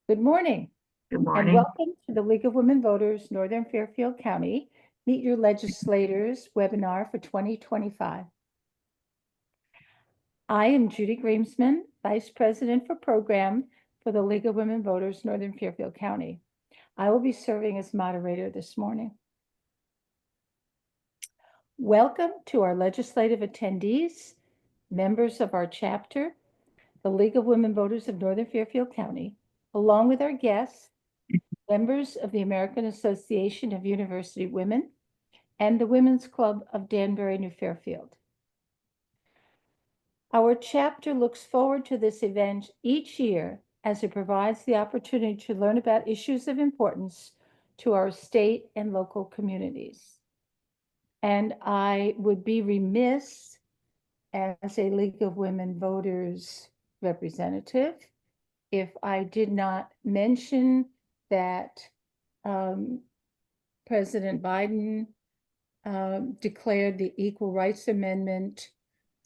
Good morning Good and morning. welcome to the League of Women Voters, Northern Fairfield County. Meet Your Legislators webinar for 2025. I am Judy Grimsman, Vice President for Program for the League of Women Voters, Northern Fairfield County. I will be serving as moderator this morning. Welcome to our legislative attendees, members of our chapter, the League of Women Voters of Northern Fairfield County, along with our guests, members of the American Association of University Women, and the Women's Club of Danbury, New Fairfield. Our chapter looks forward to this event each year as it provides the opportunity to learn about issues of importance to our state and local communities. And I would be remiss as a League of Women Voters representative if I did not mention that President Biden declared the Equal Rights Amendment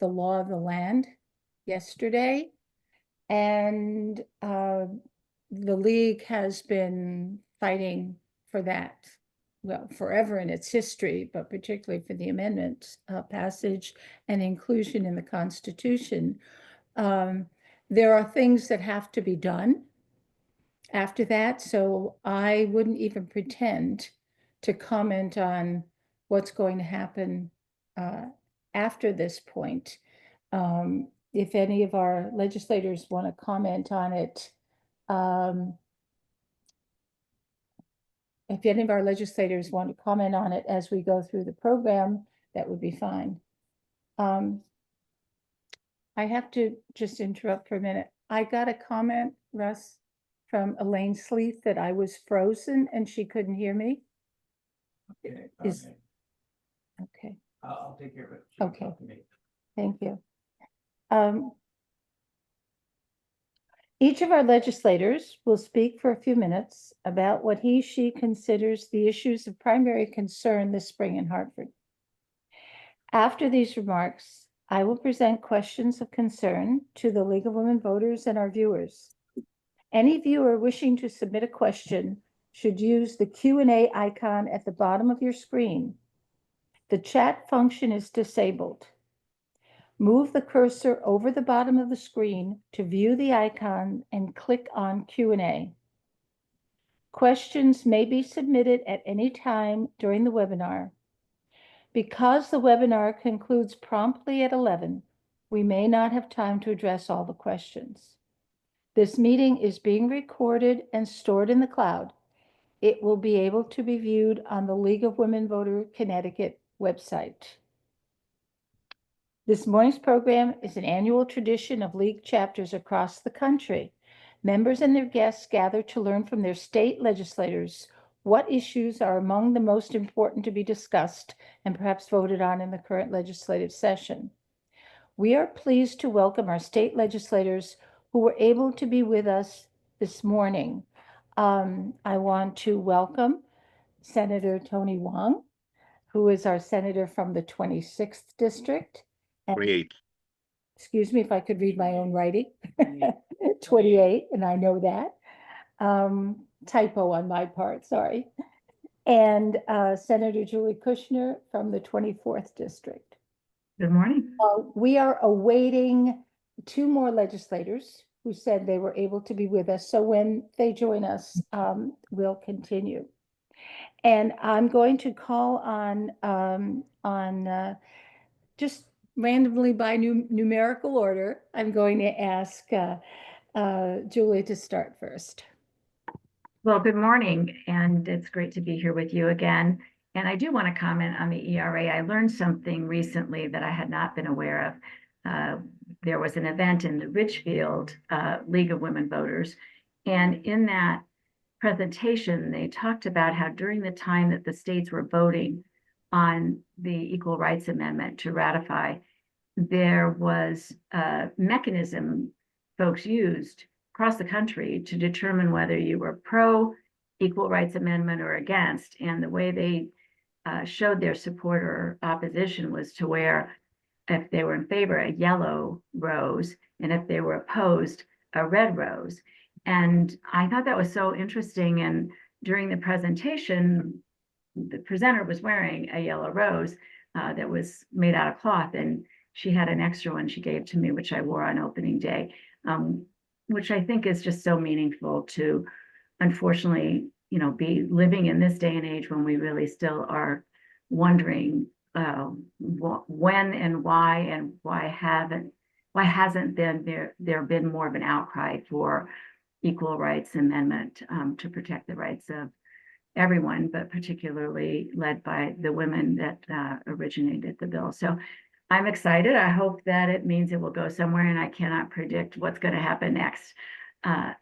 the law of the land yesterday. And the League has been fighting for that, well, forever in its history, but particularly for the amendment passage and inclusion in the Constitution. There are things that have to be done after that, so I wouldn't even pretend to comment on what's going to happen after this point. If any of our legislators want to comment on it, if any of our legislators want to comment on it as we go through the program, that would be fine. I have to just interrupt for a minute. I got a comment, Russ, from Elaine Sleeth that I was frozen and she couldn't hear me. Okay. Is- Okay, I'll take care of it. She can Okay. talk to me. thank you. Each of our legislators will speak for a few minutes about what she considers the issues of primary concern this spring in Hartford. After these remarks, I will present questions of concern to the League of Women Voters and our viewers. Any viewer wishing to submit a question should use the Q&A icon at the bottom of your screen. The chat function is disabled. Move the cursor over the bottom of the screen to view the icon and click on Q&A. Questions may be submitted at any time during the webinar. Because the webinar concludes promptly at 11, we may not have time to address all the questions. This meeting is being recorded and stored in the cloud. It will be able to be viewed on the League of Women Voters Connecticut website. This morning's program is an annual tradition of League chapters across the country. Members and their guests gather to learn from their state legislators what issues are among the most important to be discussed and perhaps voted on in the current legislative session. We are pleased to welcome our state legislators who were able to be with us this morning. I want to welcome Senator Tony Wong, who is our senator from the 26th district. 28. Excuse me if I could read my own writing. 28, and I know that. Typo on my part, sorry. And Senator Julie Kushner from the 24th district. Good morning. We are awaiting 2 more legislators who said they were able to be with us. So when they join us, we'll continue. And I'm going to call on just randomly by numerical order. I'm going to ask Julie to start first. Well, good morning, and it's great to be here with you again. And I do want to comment on the ERA. I learned something recently that I had not been aware of. There was an event in the Richfield League of Women Voters, and in that presentation, they talked about how during the time that the states were voting on the Equal Rights Amendment to ratify, there was a mechanism folks used across the country to determine whether you were pro Equal Rights Amendment or against. And the way they showed their support or opposition was to wear, if they were in favor, a yellow rose, and if they were opposed, a red rose. And I thought that was so interesting. And during the presentation, the presenter was wearing a yellow rose that was made out of cloth, and she had an extra one she gave to me, which I wore on opening day, which I think is just so meaningful to, unfortunately, be living in this day and age when we really still are wondering when and why hasn't there been more of an outcry for equal rights amendment to protect the rights of everyone, but particularly led by the women that originated the bill. So I'm excited. I hope that it means it will go somewhere, and I cannot predict what's going to happen next.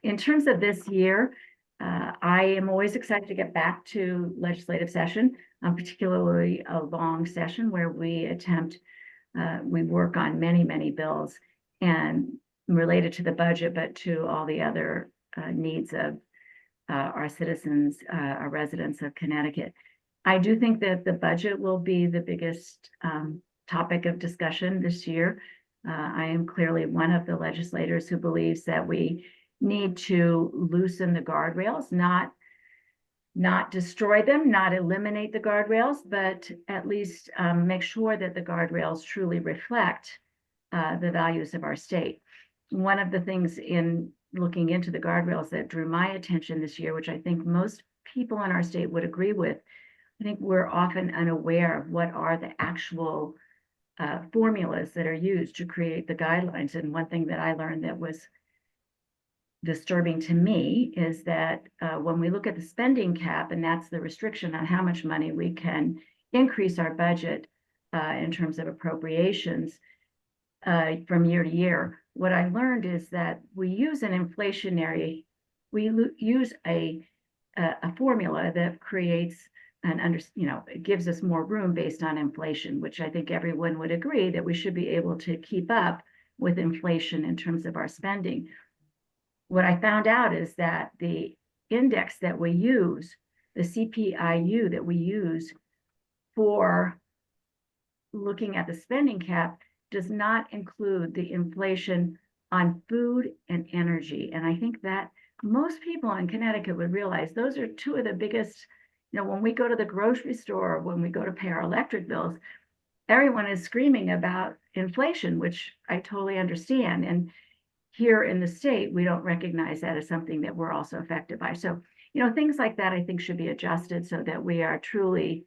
In terms of this year, I am always excited to get back to legislative session, particularly a long session where we work on many, many bills and related to the budget, but to all the other needs of our citizens, our residents of Connecticut. I do think that the budget will be the biggest topic of discussion this year. I am clearly one of the legislators who believes that we need to loosen the guardrails, not destroy them, not eliminate the guardrails, but at least make sure that the guardrails truly reflect the values of our state. One of the things in looking into the guardrails that drew my attention this year, which I think most people in our state would agree with, I think we're often unaware of what are the actual formulas that are used to create the guidelines. And one thing that I learned that was disturbing to me is that when we look at the spending cap, and that's the restriction on how much money we can increase our budget in terms of appropriations from year to year, what I learned is that we use a formula that creates it gives us more room based on inflation, which I think everyone would agree that we should be able to keep up with inflation in terms of our spending. What I found out is that the index that we use, the CPIU that we use for looking at the spending cap, does not include the inflation on food and energy. And I think that most people in Connecticut would realize those are two of the biggest, when we go to the grocery store, when we go to pay our electric bills, everyone is screaming about inflation, which I totally understand. And here in the state, we don't recognize that as something that we're also affected by. So, things like that, I think, should be adjusted so that we are truly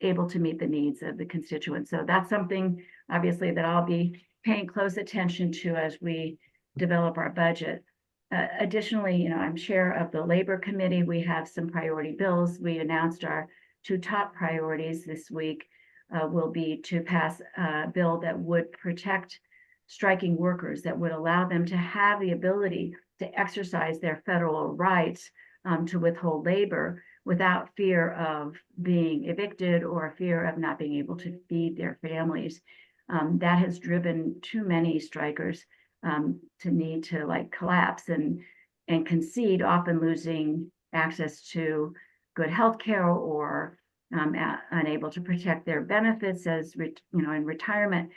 able to meet the needs of the constituents. So that's something, obviously, that I'll be paying close attention to as we develop our budget. Additionally, I'm chair of the Labor Committee. We have some priority bills. We announced our two top priorities this week will be to pass a bill that would protect striking workers, that would allow them to have the ability to exercise their federal rights to withhold labor without fear of being evicted or fear of not being able to feed their families. That has driven too many strikers to need to collapse and concede, often losing access to good health care or unable to protect their benefits in retirement.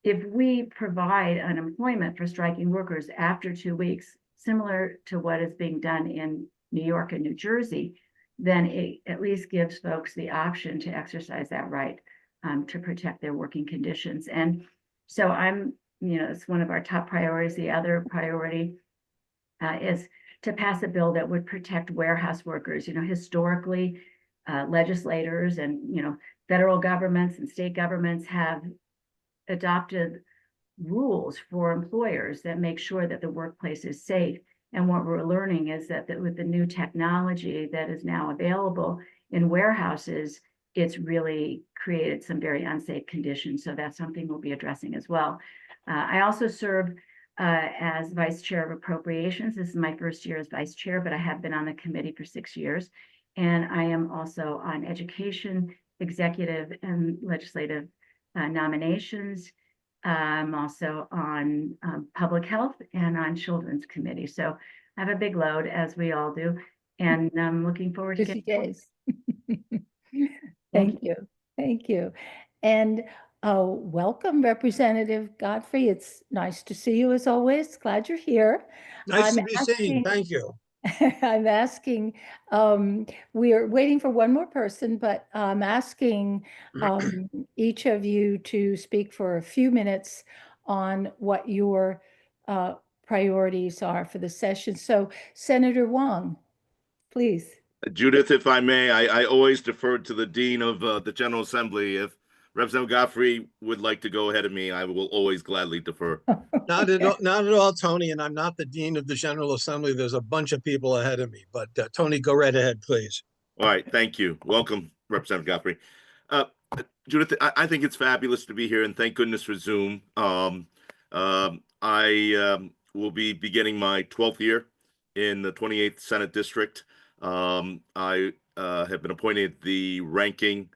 If we provide unemployment for striking workers after 2 weeks, similar to what is being done in New York and New Jersey, then it at least gives folks the option to exercise that right to protect their working conditions. And so it's one of our top priorities. The other priority is to pass a bill that would protect warehouse workers. Historically, legislators and, federal governments and state governments have adopted rules for employers that make sure that the workplace is safe. And what we're learning is that with the new technology that is now available in warehouses, it's really created some very unsafe conditions. So that's something we'll be addressing as well. I also serve as vice chair of appropriations. This is my first year as vice chair, but I have been on the committee for 6 years. And I am also on education, executive, and legislative nominations. I'm also on public health and on children's committee. So I have a big load, as we all do, and I'm looking forward to Busy getting days. Thank you. Thank you. And Oh, welcome, Representative Godfrey. It's nice to see you as always. Glad you're here. Nice I'm to be seen. Thank you. I'm asking, we are waiting for one more person, but I'm asking each of you to speak for a few minutes on what your priorities are for the session. So Senator Wong, please. Judith, if I may, I always defer to the Dean of the General Assembly. If Representative Godfrey would like to go ahead of me, I will always gladly defer. Not at all, Tony, and I'm not the Dean of the General Assembly. There's a bunch of people ahead of me, but Tony, go right ahead, please. All right, thank you. Welcome, Representative Godfrey. Uh, Judith, I think it's fabulous to be here, and thank goodness for Zoom. I will be beginning my 12th year in the 28th Senate District. I have been appointed the ranking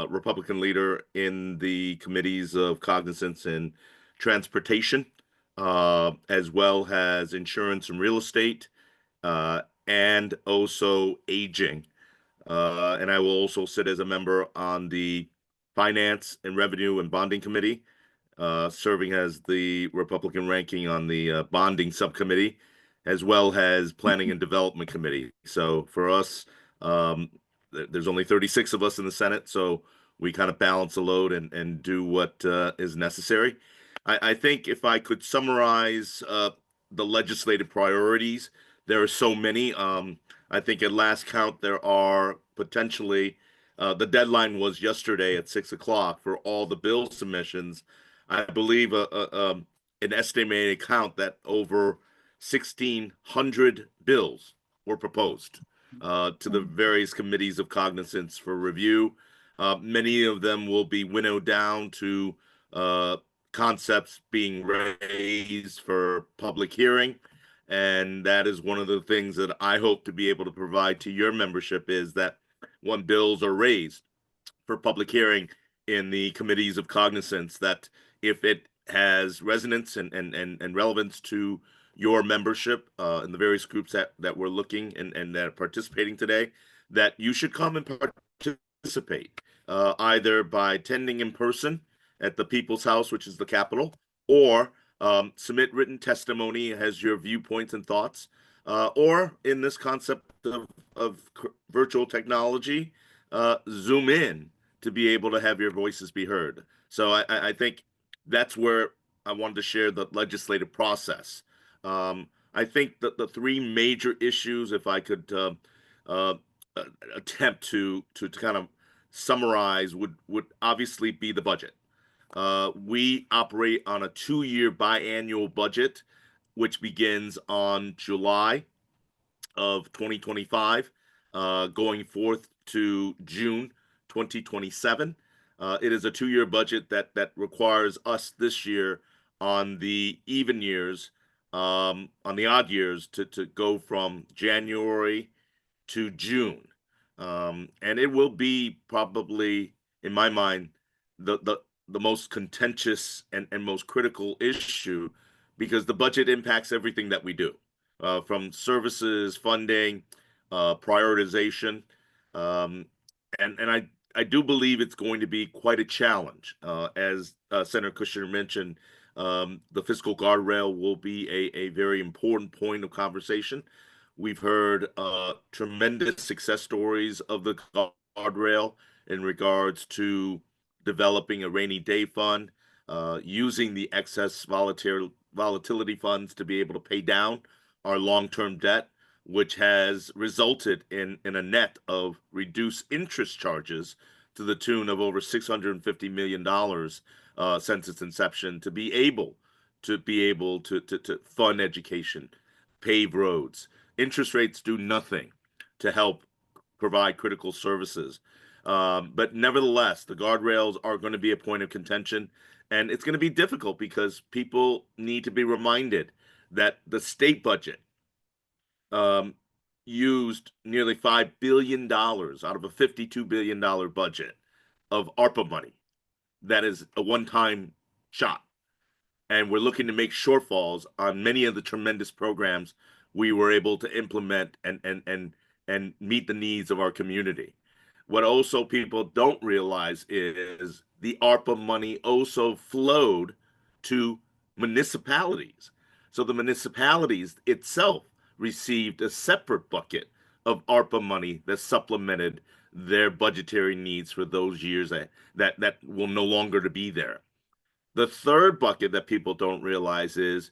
Republican leader in the committees of cognizance and transportation, as well as insurance and real estate, and also aging. And I will also sit as a member on the Finance and Revenue and Bonding Committee, serving as the Republican ranking on the bonding subcommittee, as well as Planning and Development Committee. So for us, there's only 36 of us in the Senate, so we kind of balance the load and do what is necessary. I think if I could summarize the legislative priorities, there are so many. I think at last count, there are potentially, the deadline was yesterday at 6 o'clock for all the bill submissions. I believe an estimated count that over 1,600 bills were proposed to the various committees of cognizance for review. Many of them will be winnowed down to concepts being raised for public hearing. And that is one of the things that I hope to be able to provide to your membership, is that when bills are raised for public hearing in the committees of cognizance, that if it has resonance and relevance to your membership in the various groups that we're looking and that are participating today, that you should come and participate, either by attending in person at the People's House, which is the Capitol, or submit written testimony as your viewpoints and thoughts, or in this concept of virtual technology, Zoom in to be able to have your voices be heard. So I think that's where I wanted to share the legislative process. I think that the three major issues, if I could uh, attempt to kind of summarize, would obviously be the budget. We operate on a 2-year biannual budget, which begins on July of 2025, going forth to June 2027. It is a 2-year budget that requires us this year on the even years, on the odd years, to go from January to June. And it will be probably, in my mind, the most contentious and most critical issue, because the budget impacts everything that we do, from services, funding, prioritization. Um, and I do believe it's going to be quite a challenge. As Senator Kushner mentioned, the fiscal guardrail will be a very important point of conversation. We've heard tremendous success stories of the guardrail in regards to developing a rainy day fund, using the excess volatility funds to be able to pay down our long-term debt, which has resulted in a net of reduced interest charges to the tune of over $650 million since its inception, to be able to fund education, pave roads. Interest rates do nothing to help provide critical services. But nevertheless, the guardrails are going to be a point of contention, and it's going to be difficult because people need to be reminded that the state budget used nearly $5 billion out of a $52 billion budget of ARPA money. That is a one-time shot. And we're looking to make shortfalls on many of the tremendous programs we were able to implement and meet the needs of our community. What also people don't realize is the ARPA money also flowed to municipalities. So the municipalities itself received a separate bucket of ARPA money that supplemented their budgetary needs for those years that will no longer to be there. The third bucket that people don't realize is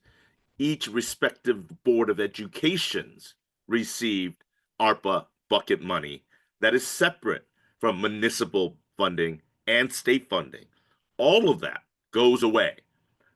each respective Board of Educations received ARPA bucket money that is separate from municipal funding and state funding. All of that goes away.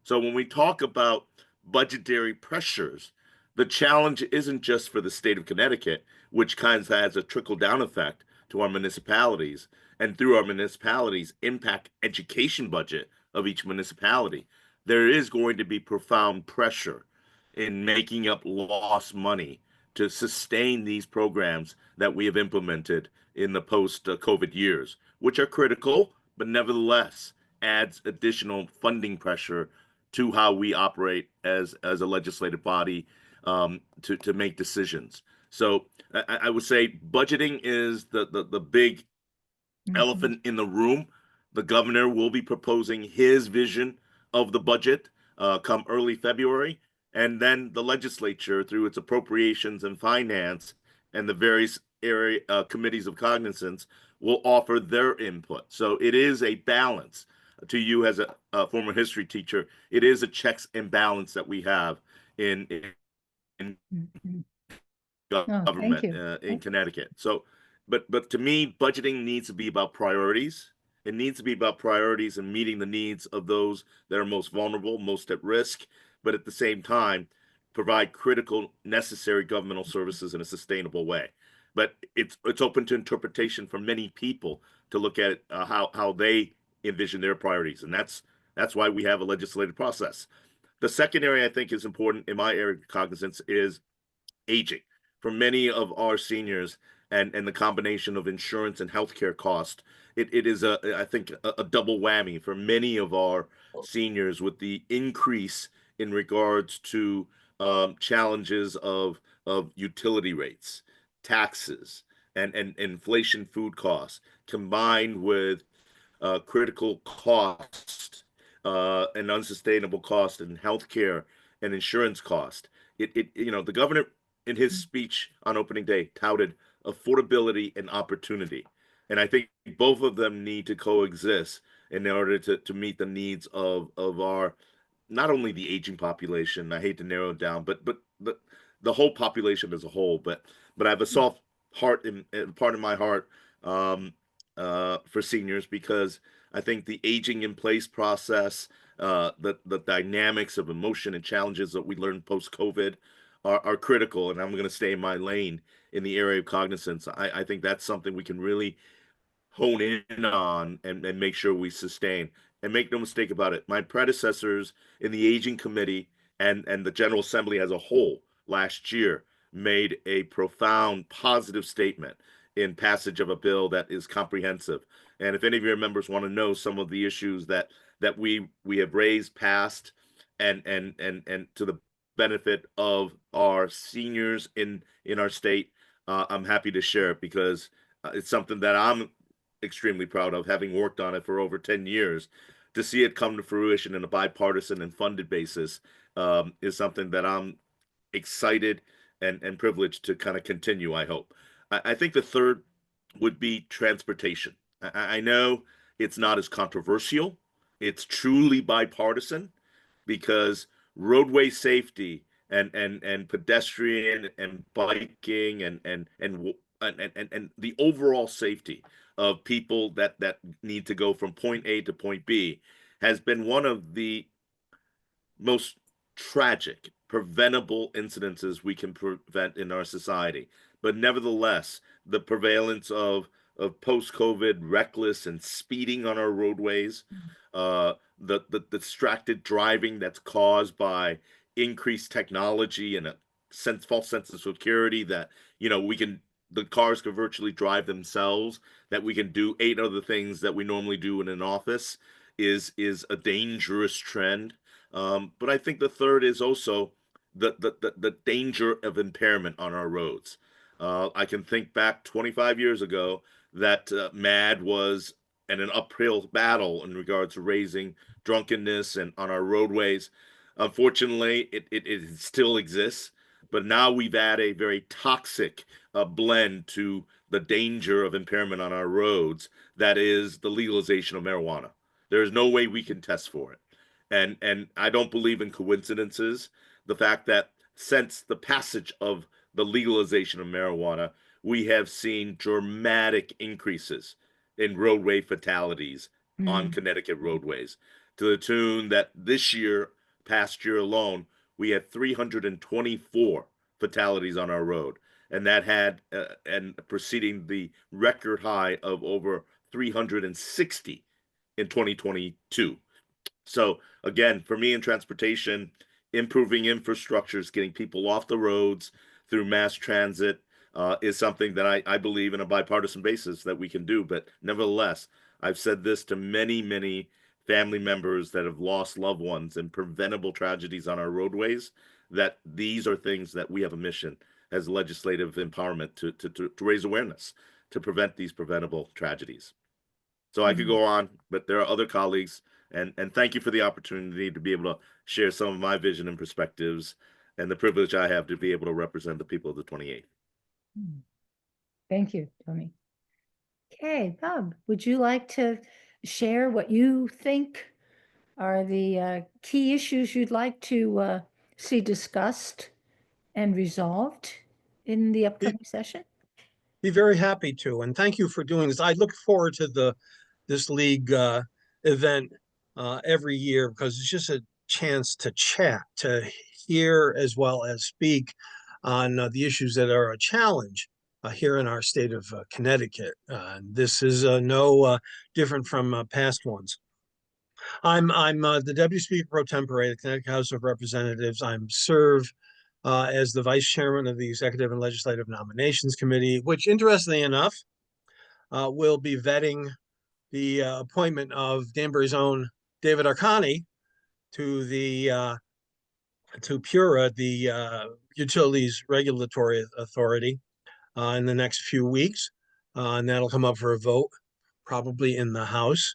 So when we talk about budgetary pressures, the challenge isn't just for the state of Connecticut, which kind of has a trickle down effect to our municipalities, and through our municipalities impact education budget of each municipality. There is going to be profound pressure in making up lost money to sustain these programs that we have implemented in the post COVID years, which are critical, but nevertheless adds additional funding pressure to how we operate as a legislative body, to make decisions. So I would say budgeting is the big elephant in the room. The governor will be proposing his vision of the budget come early February, and then the legislature, through its appropriations and finance and the various area committees of cognizance, will offer their input. So it is a balance. To you as a former history teacher, it is a checks and balance that we have in Mhm. Oh, thank government you. in Connecticut. So, but to me, budgeting needs to be about priorities. It needs to be about priorities and meeting the needs of those that are most vulnerable, most at risk, but at the same time, provide critical, necessary governmental services in a sustainable way. But it's open to interpretation for many people to look at it, how they envision their priorities, and that's why we have a legislative process. The second area I think is important in my area of cognizance is aging. For many of our seniors and the combination of insurance and healthcare cost, it is I think a double whammy for many of our seniors with the increase in regards to challenges of utility rates, taxes, and inflation food costs combined with critical cost and unsustainable cost in healthcare and insurance cost. The governor in his speech on opening day touted affordability and opportunity. And I think both of them need to coexist in order to meet the needs of our, not only the aging population. I hate to narrow it down, but the whole population as a whole. But I have a soft heart in part of my heart for seniors, because I think the aging in place process, the dynamics of emotion and challenges that we learned post COVID are critical. And I'm going to stay in my lane in the area of cognizance. I think that's something we can really hone in on and make sure we sustain. And make no mistake about it, my predecessors in the aging committee and the General Assembly as a whole last year made a profound positive statement in passage of a bill that is comprehensive. And if any of your members want to know some of the issues that we have raised, passed, and to the benefit of our seniors in our state, I'm happy to share it, because it's something that I'm extremely proud of, having worked on it for over 10 years. To see it come to fruition in a bipartisan and funded basis is something that I'm excited and privileged to kind of continue, I hope. I think the third would be transportation. I know it's not as controversial. It's truly bipartisan, because roadway safety and pedestrian and biking and the overall safety of people that need to go from point A to point B has been one of the most tragic, preventable incidences we can prevent in our society. But nevertheless, the prevalence of post-COVID reckless and speeding on our roadways, the distracted driving that's caused by increased technology and a false sense of security that the cars can virtually drive themselves, that we can do 8 other things that we normally do in an office, is a dangerous trend. But I think the third is also the danger of impairment on our roads. I can think back 25 years ago that MAD was and an uphill battle in regards to raising drunkenness and on our roadways. Unfortunately, it still exists, but now we've added a very toxic blend to the danger of impairment on our roads. That is the legalization of marijuana. There is no way we can test for it, and I don't believe in coincidences. The fact that since the passage of the legalization of marijuana, we have seen dramatic increases in roadway fatalities on Connecticut roadways, to the tune that this year, past year alone, we had 324 fatalities on our road, and that had and preceding the record high of over 360 in 2022. So again, for me in transportation, improving infrastructures, getting people off the roads through mass transit is something that I believe in a bipartisan basis that we can do. But nevertheless, I've said this to many, many family members that have lost loved ones in preventable tragedies on our roadways, that these are things that we have a mission as legislative empowerment to raise awareness to prevent these preventable tragedies. So I could go on, but there are other colleagues, and thank you for the opportunity to be able to share some of my vision and perspectives and the privilege I have to be able to represent the people of the 28th. Thank you, Tony. Okay, Bob, would you like to share what you think are the key issues you'd like to see discussed and resolved in the upcoming session? Be very happy to, and thank you for doing this. I look forward to this league event every year because it's just a chance to chat, to hear as well as speak on the issues that are a challenge here in our state of Connecticut. This is no different from past ones. I'm the Deputy Speaker Pro Tempore of the Connecticut House of Representatives. I'm served as the Vice Chairman of the Executive and Legislative Nominations Committee, which, interestingly enough, will be vetting the appointment of Danbury's own David Arcani to the to PURA, the Utilities Regulatory Authority, in the next few weeks, and that'll come up for a vote probably in the House.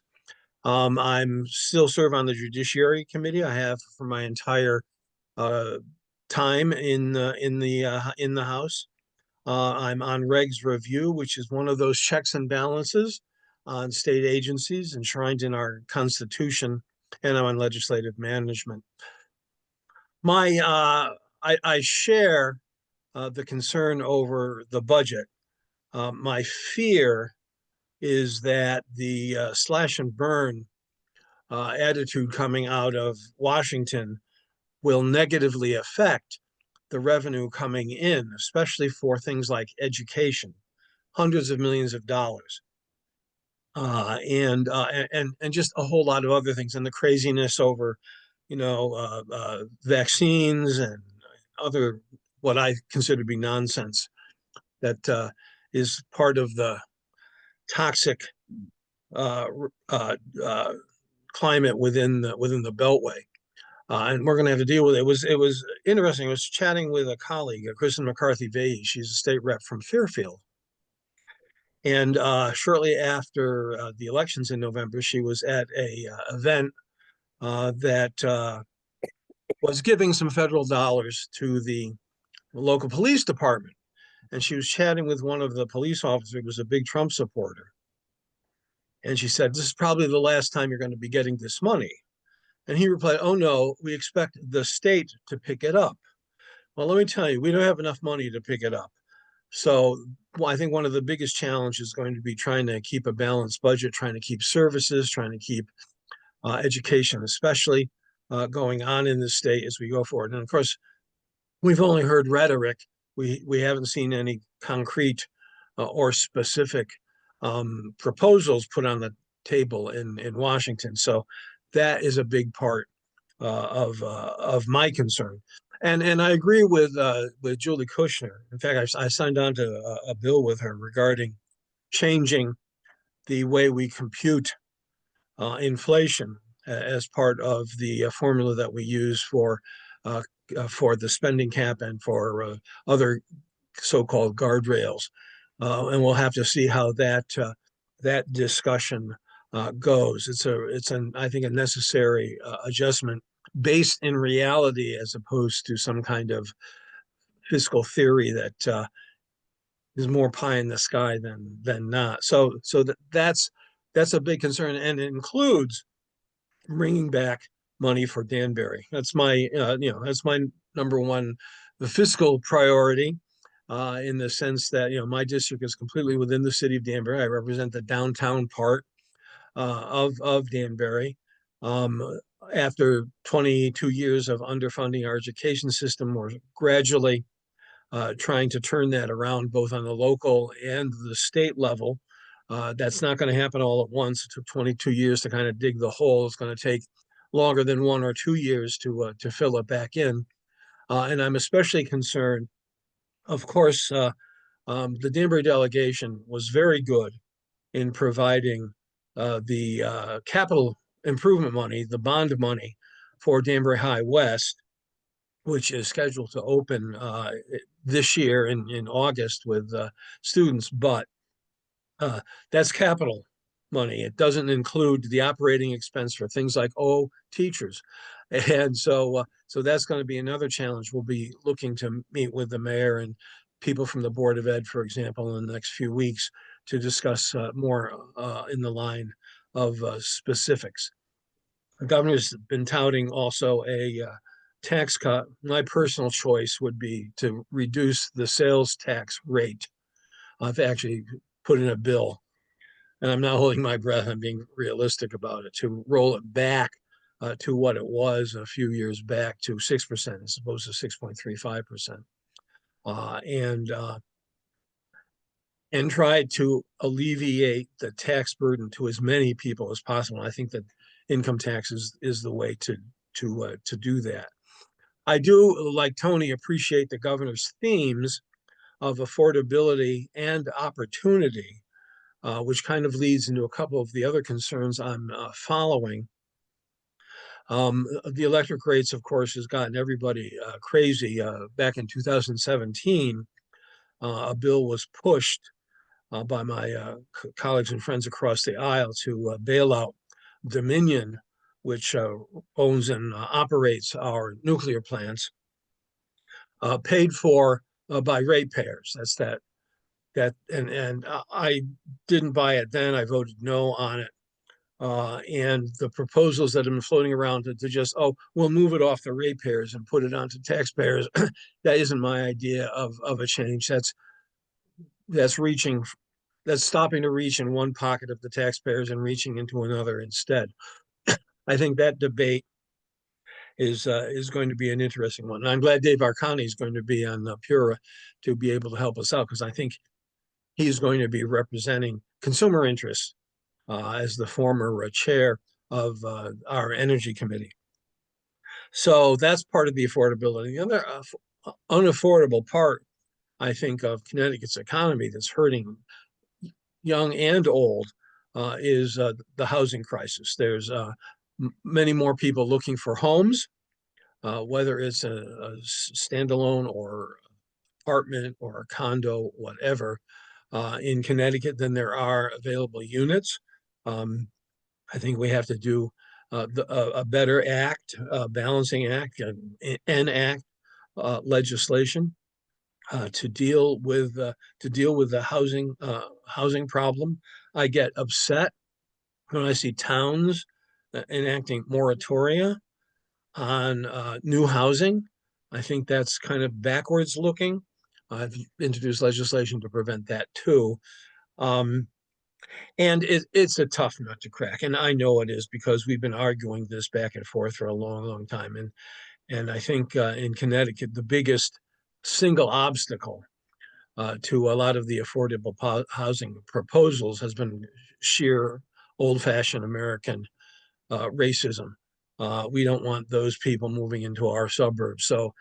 I'm still serve on the Judiciary Committee. I have for my entire time in the House. I'm on Regs Review, which is one of those checks and balances on state agencies enshrined in our Constitution, and I'm on Legislative Management. I share the concern over the budget. My fear is that the slash and burn attitude coming out of Washington will negatively affect the revenue coming in, especially for things like education, hundreds of millions of dollars, and just a whole lot of other things, and the craziness over, vaccines and other what I consider to be nonsense that is part of the toxic climate within the Beltway. And we're going to have to deal with it. It was interesting. I was chatting with a colleague, Kristen McCarthy-Vahey. She's a state rep from Fairfield. And shortly after the elections in November, she was at a event that was giving some federal dollars to the local police department. And she was chatting with one of the police officers who was a big Trump supporter. And she said, "This is probably the last time you're going to be getting this money." And he replied, "Oh, no, we expect the state to pick it up." Well, let me tell you, we don't have enough money to pick it up. So I think one of the biggest challenges is going to be trying to keep a balanced budget, trying to keep services, trying to keep education, especially going on in the state as we go forward. And of course, we've only heard rhetoric. We haven't seen any concrete or specific proposals put on the table in Washington. So that is a big part of my concern. And I agree with Julie Kushner. In fact, I signed on to a bill with her regarding changing the way we compute inflation as part of the formula that we use for the spending cap and for other so-called guardrails. And we'll have to see how that discussion goes. I think a necessary adjustment based in reality as opposed to some kind of fiscal theory that is more pie in the sky than not. So that's a big concern, and it includes bringing back money for Danbury. That's my that's my number one, the fiscal priority. In the sense that my district is completely within the city of Danbury. I represent the downtown part of Danbury. After 22 years of underfunding our education system, we're gradually trying to turn that around both on the local and the state level. That's not going to happen all at once. It took 22 years to kind of dig the hole. It's going to take longer than 1 or 2 years to fill it back in. And I'm especially concerned, of course, the Danbury delegation was very good in providing the capital improvement money, the bond money for Danbury High West, which is scheduled to open this year in August with students. But that's capital money. It doesn't include the operating expense for things like teachers. And so that's going to be another challenge. We'll be looking to meet with the mayor and people from the Board of Ed, for example, in the next few weeks to discuss more in the line of specifics. The governor's been touting also a tax cut. My personal choice would be to reduce the sales tax rate. I've actually put in a bill, and I'm not holding my breath. I'm being realistic about it, to roll it back to what it was a few years back to 6% as opposed to 6.35%, and try to alleviate the tax burden to as many people as possible. I think that income tax is the way to do that. I do, like Tony, appreciate the governor's themes of affordability and opportunity, which kind of leads into a couple of the other concerns I'm following. The electric rates, of course, has gotten everybody crazy. Back in 2017, a bill was pushed by my colleagues and friends across the aisle to bail out Dominion, which owns and operates our nuclear plants, paid for by ratepayers. That's that, and I didn't buy it then. I voted no on it. And the proposals that have been floating around to just, we'll move it off the ratepayers and put it onto taxpayers. That isn't my idea of a change. That's stopping to reach in one pocket of the taxpayers and reaching into another instead. I think that debate is going to be an interesting one. And I'm glad Dave Arcani is going to be on Pura to be able to help us out, because I think he's going to be representing consumer interests as the former chair of our energy committee. So that's part of the affordability. The other unaffordable part, I think, of Connecticut's economy that's hurting young and old is the housing crisis. There's many more people looking for homes, whether it's a standalone or apartment or a condo, whatever, in Connecticut than there are available units. I think we have to do a better act, balancing act, an legislation to deal with the housing problem. I get upset when I see towns enacting moratoria on new housing. I think that's kind of backwards looking. I've introduced legislation to prevent that too. And it's a tough nut to crack. And I know it is, because we've been arguing this back and forth for a long, long time. And I think in Connecticut, the biggest single obstacle to a lot of the affordable housing proposals has been sheer old-fashioned American racism. We don't want those people moving into our suburbs. So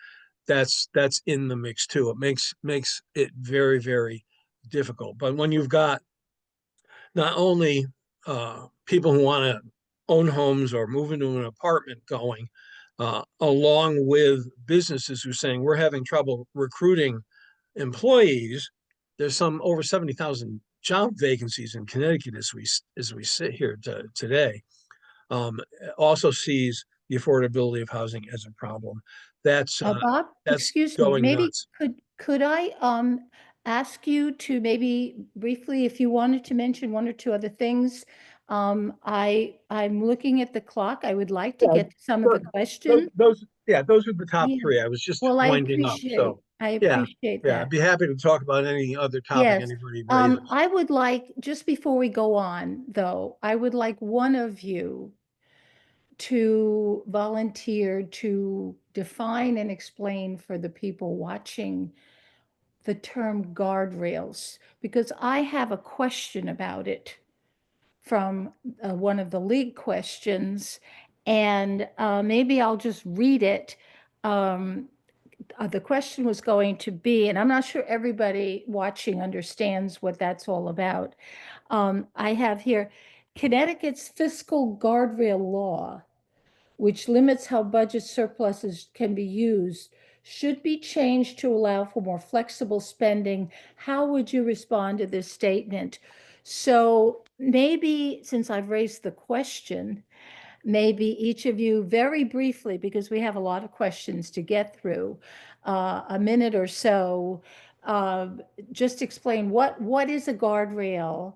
that's in the mix too. It makes it very, very difficult. But when you've got not only people who want to own homes or move into an apartment going, along with businesses who are saying we're having trouble recruiting employees. There's over 70,000 job vacancies in Connecticut as we sit here today, also sees the affordability of housing as a problem. That's Bob, that's excuse me, going maybe nuts. could I ask you to maybe briefly, if you wanted to mention one or two other things? I'm looking at the clock. I would like to Yeah, get to some of the questions. those are the top Yeah. three. I was just Well, winding up. So I yeah, appreciate yeah, I'd that. be happy to talk about any other topic Yes. anybody raises. I would like, just before we go on, though, I would like one of you to volunteer to define and explain for the people watching the term guardrails, because I have a question about it from one of the league questions, and maybe I'll just read it. The question was going to be, and I'm not sure everybody watching understands what that's all about. I have here Connecticut's fiscal guardrail law, which limits how budget surpluses can be used, should be changed to allow for more flexible spending. How would you respond to this statement? So maybe, since I've raised the question, maybe each of you very briefly, because we have a lot of questions to get through, a minute or so, uh, just explain what is a guardrail,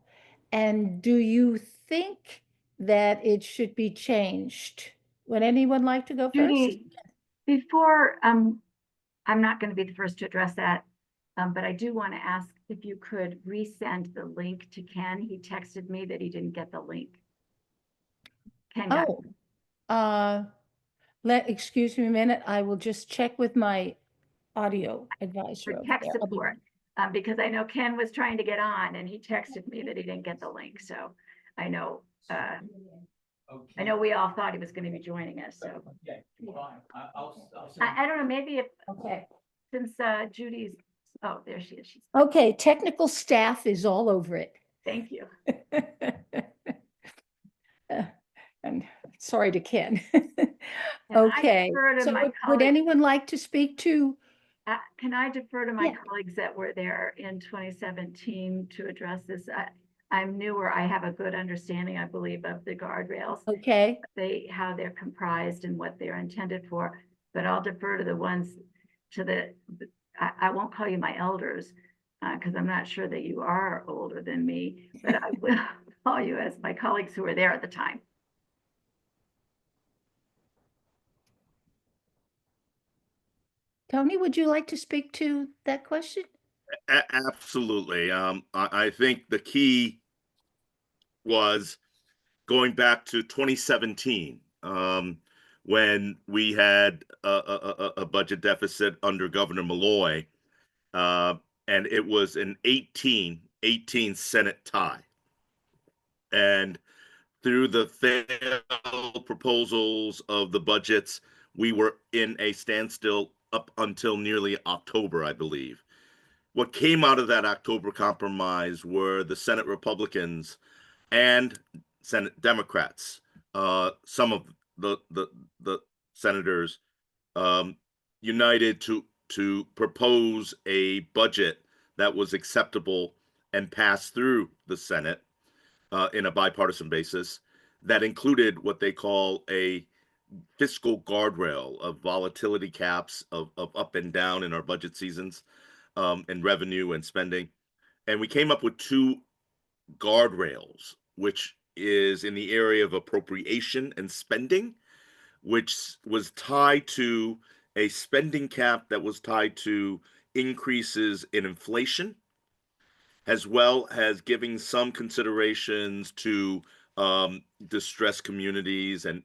and do you think that it should be changed? Would anyone like to go first? Judy, before, I'm not going to be the first to address that, but I do want to ask if you could resend the link to Ken. He texted me that he didn't get the link. Ken got Oh, excuse me a minute. I will just check with my audio advisor over tech there. I'll be- support, because I know Ken was trying to get on and he texted me that he didn't get the link. So I know, I know we all thought he was going to be joining us. So Okay, fine. I'll send. I don't know, maybe if, Okay. since Judy's, oh, there she is. She's, Okay, technical staff is all over it. thank you. And sorry to Ken. And I Okay, defer to so my would colleagues. anyone like to speak to? Can I defer to my Yeah. colleagues that were there in 2017 to address this? I'm newer. I have a good understanding, I believe, of the guardrails, Okay, how they're comprised and what they're intended for. But I'll defer to the ones I won't call you my elders, because I'm not sure that you are older than me, but I will call you as my colleagues who were there at the time. Tony, would you like to speak to that question? Absolutely. I think the key was going back to 2017, when we had a budget deficit under Governor Malloy, uh, and it was an 18 Senate tie. And through the failed proposals of the budgets, we were in a standstill up until nearly October, I believe. What came out of that October compromise were the Senate Republicans and Senate Democrats. Some of the senators um, united to propose a budget that was acceptable and passed through the Senate in a bipartisan basis that included what they call a fiscal guardrail of volatility caps of up and down in our budget seasons, and revenue and spending. And we came up with two guardrails, which is in the area of appropriation and spending, which was tied to a spending cap that was tied to increases in inflation, as well as giving some considerations to distressed communities and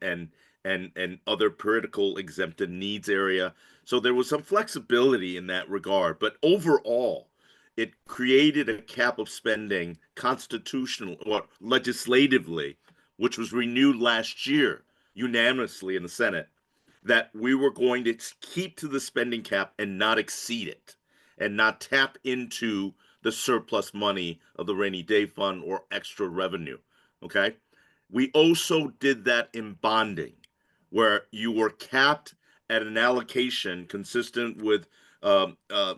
other political exempted needs area. So there was some flexibility in that regard, but overall, it created a cap of spending constitutional or legislatively, which was renewed last year unanimously in the Senate, that we were going to keep to the spending cap and not exceed it and not tap into the surplus money of the rainy day fund or extra revenue. Okay. We also did that in bonding, where you were capped at an allocation consistent with um, uh,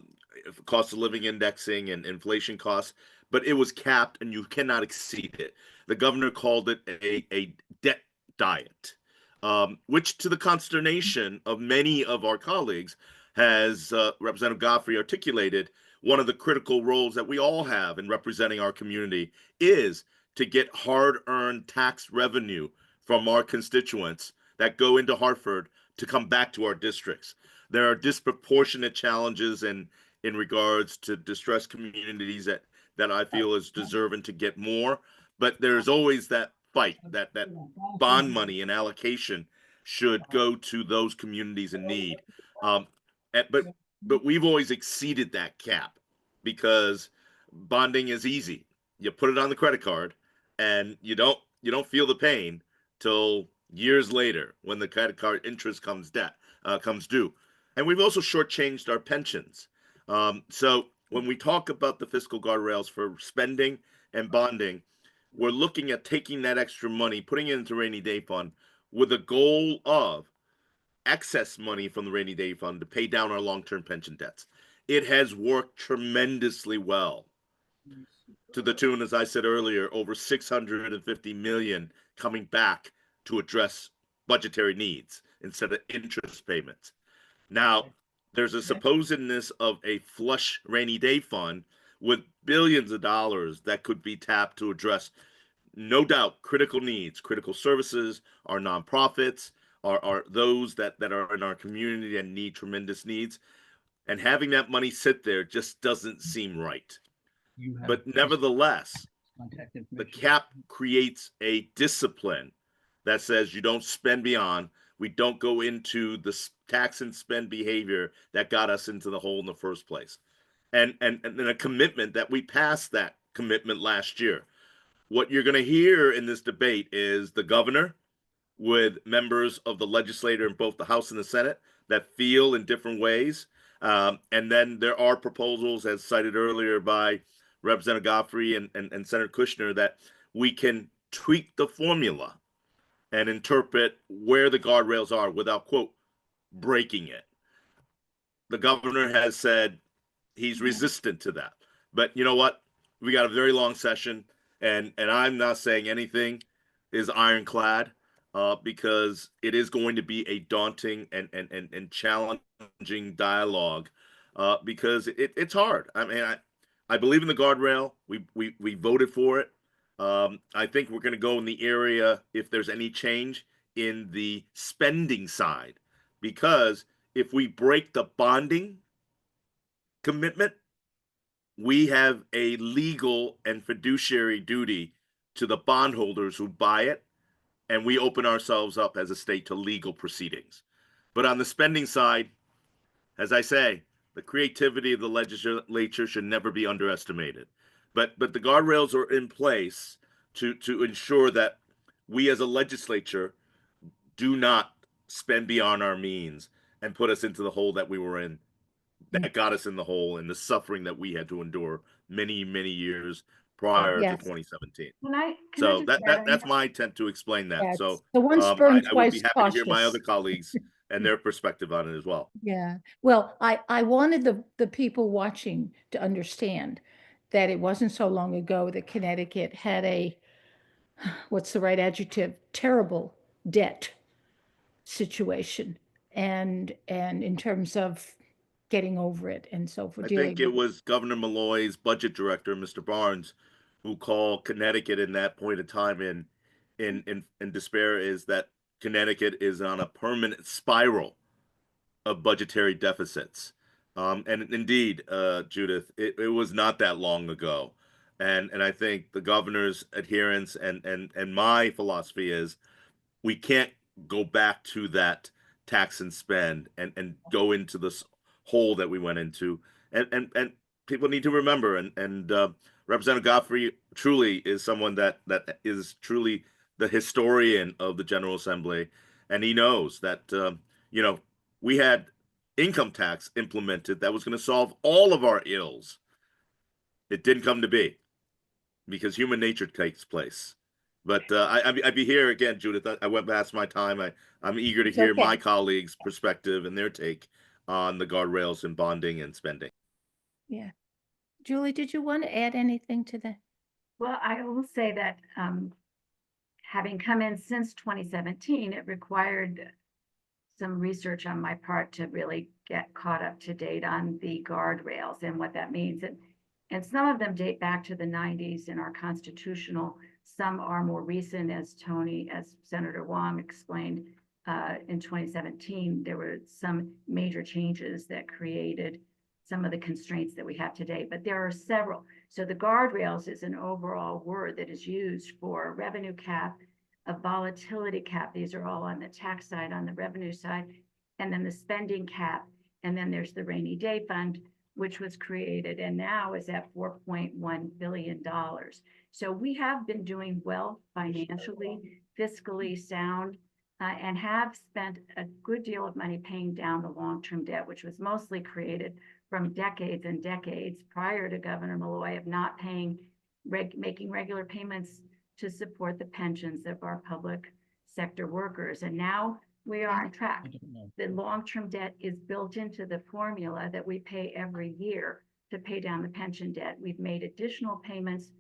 cost of living indexing and inflation costs, but it was capped and you cannot exceed it. The governor called it a debt diet, which, to the consternation of many of our colleagues, has Representative Godfrey articulated. One of the critical roles that we all have in representing our community is to get hard-earned tax revenue from our constituents that go into Hartford to come back to our districts. There are disproportionate challenges in regards to distressed communities that I feel is deserving to get more, but there's always that fight that bond money and allocation should go to those communities in need. But we've always exceeded that cap because bonding is easy. You put it on the credit card and you don't feel the pain till years later when the credit card interest comes due. And we've also shortchanged our pensions. So when we talk about the fiscal guardrails for spending and bonding, we're looking at taking that extra money, putting it into rainy day fund with a goal of excess money from the rainy day fund to pay down our long-term pension debts. It has worked tremendously well, to the tune, as I said earlier, over 650 million coming back to address budgetary needs instead of interest payments. Now, there's a supposedness of a flush rainy day fund with billions of dollars that could be tapped to address, no doubt, critical needs, critical services, our nonprofits, are those that are in our community and need tremendous needs. And having that money sit there just doesn't seem right. But nevertheless, the cap creates a discipline that says you don't spend beyond. We don't go into the tax and spend behavior that got us into the hole in the first place. And a commitment that we passed that commitment last year. What you're going to hear in this debate is the governor with members of the legislature in both the House and the Senate that feel in different ways. And then there are proposals, as cited earlier by Representative Godfrey and Senator Kushner, that we can tweak the formula and interpret where the guardrails are without, quote, breaking it. The governor has said he's resistant to that. But you know what? We got a very long session, and I'm not saying anything is ironclad, because it is going to be a daunting and challenging dialogue, because it's hard. I mean, I believe in the guardrail. We voted for it. I think we're going to go in the area if there's any change in the spending side, because if we break the bonding commitment, we have a legal and fiduciary duty to the bondholders who buy it, and we open ourselves up as a state to legal proceedings. But on the spending side, as I say, the creativity of the legislature should never be underestimated. But the guardrails are in place to ensure that we as a legislature do not spend beyond our means and put us into the hole that we were in, that got us in the hole, and the suffering that we had to endure many, many years prior to Yes. 2017. Can I So just add on that's that? my intent to explain that. Yes. So The once burned, I would be twice happy to hear my cautious. other colleagues and their perspective on it as well. Yeah, well, I wanted the people watching to understand that it wasn't so long ago that Connecticut had a, what's the right adjective, terrible debt situation. And in terms of getting over it and so for I dealing think it with it. was Governor Malloy's budget director, Mr. Barnes, who called Connecticut in that point of time in despair, is that Connecticut is on a permanent spiral of budgetary deficits. And indeed, Judith, it was not that long ago. And I think the governor's adherence and my philosophy is we can't go back to that tax and spend and go into this hole that we went into. And people need to remember, and Representative Godfrey truly is someone that is truly the historian of the General Assembly, and he knows that we had income tax implemented that was going to solve all of our ills. It didn't come to be because human nature takes place. But I'd be here again, Judith. I went past my time. I'm eager to It's hear okay. my colleagues' perspective and their take on the guardrails and bonding and spending. Yeah. Julie, did you want to add anything to that? Well, I will say that having come in since 2017, it required some research on my part to really get caught up to date on the guardrails and what that means. And some of them date back to the 90s in our constitutional. Some are more recent, as Senator Wong explained, in 2017, there were some major changes that created some of the constraints that we have today, but there are several. So the guardrails is an overall word that is used for revenue cap, a volatility cap. These are all on the tax side, on the revenue side, and then the spending cap. And then there's the rainy day fund, which was created and now is at $4.1 billion. So we have been doing well financially, fiscally sound, and have spent a good deal of money paying down the long-term debt, which was mostly created from decades and decades prior to Governor Malloy of not making regular payments to support the pensions of our public sector workers. And now we are on track. The long-term debt is built into the formula that we pay every year to pay down the pension debt. We've made additional payments,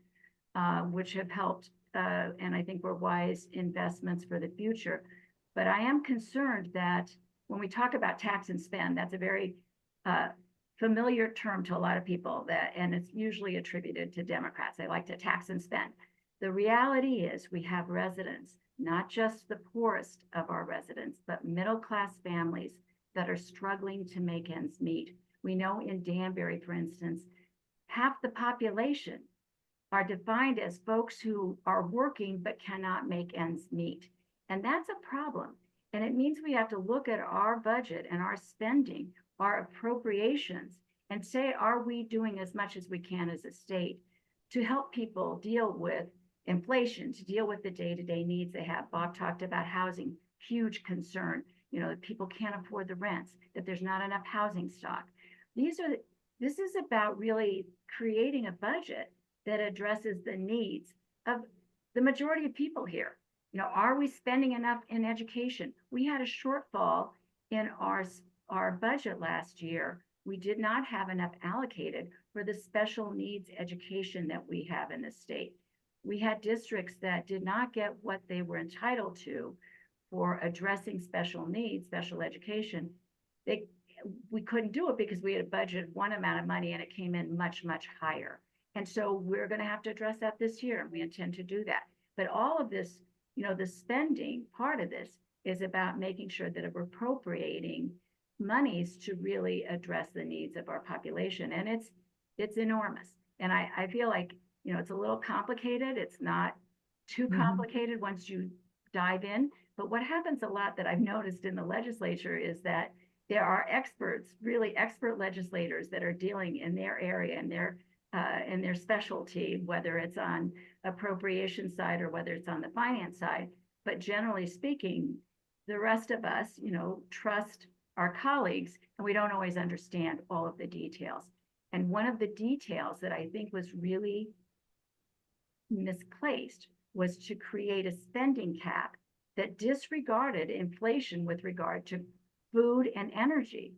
which have helped, and I think were wise investments for the future. But I am concerned that when we talk about tax and spend, that's a very familiar term to a lot of people, and it's usually attributed to Democrats. They like to tax and spend. The reality is we have residents, not just the poorest of our residents, but middle-class families that are struggling to make ends meet. We know in Danbury, for instance, half the population are defined as folks who are working but cannot make ends meet. And that's a problem. And it means we have to look at our budget and our spending, our appropriations, and say, are we doing as much as we can as a state to help people deal with inflation, to deal with the day-to-day needs they have? Bob talked about housing, huge concern, that people can't afford the rents, that there's not enough housing stock. This is about really creating a budget that addresses the needs of the majority of people here. Are we spending enough in education? We had a shortfall in our budget last year. We did not have enough allocated for the special needs education that we have in the state. We had districts that did not get what they were entitled to for addressing special needs, special education. We couldn't do it because we had budgeted one amount of money and it came in much, much higher. And so we're going to have to address that this year, and we intend to do that. But all of this, the spending part of this is about making sure that we're appropriating monies to really address the needs of our population. And it's enormous. And I feel like, it's a little complicated. It's not too complicated once you dive in. But what happens a lot that I've noticed in the legislature is that there are experts, really expert legislators that are dealing in their area and in their specialty, whether it's on appropriation side or whether it's on the finance side. But generally speaking, the rest of us, trust our colleagues, and we don't always understand all of the details. And one of the details that I think was really misplaced was to create a spending cap that disregarded inflation with regard to food and energy.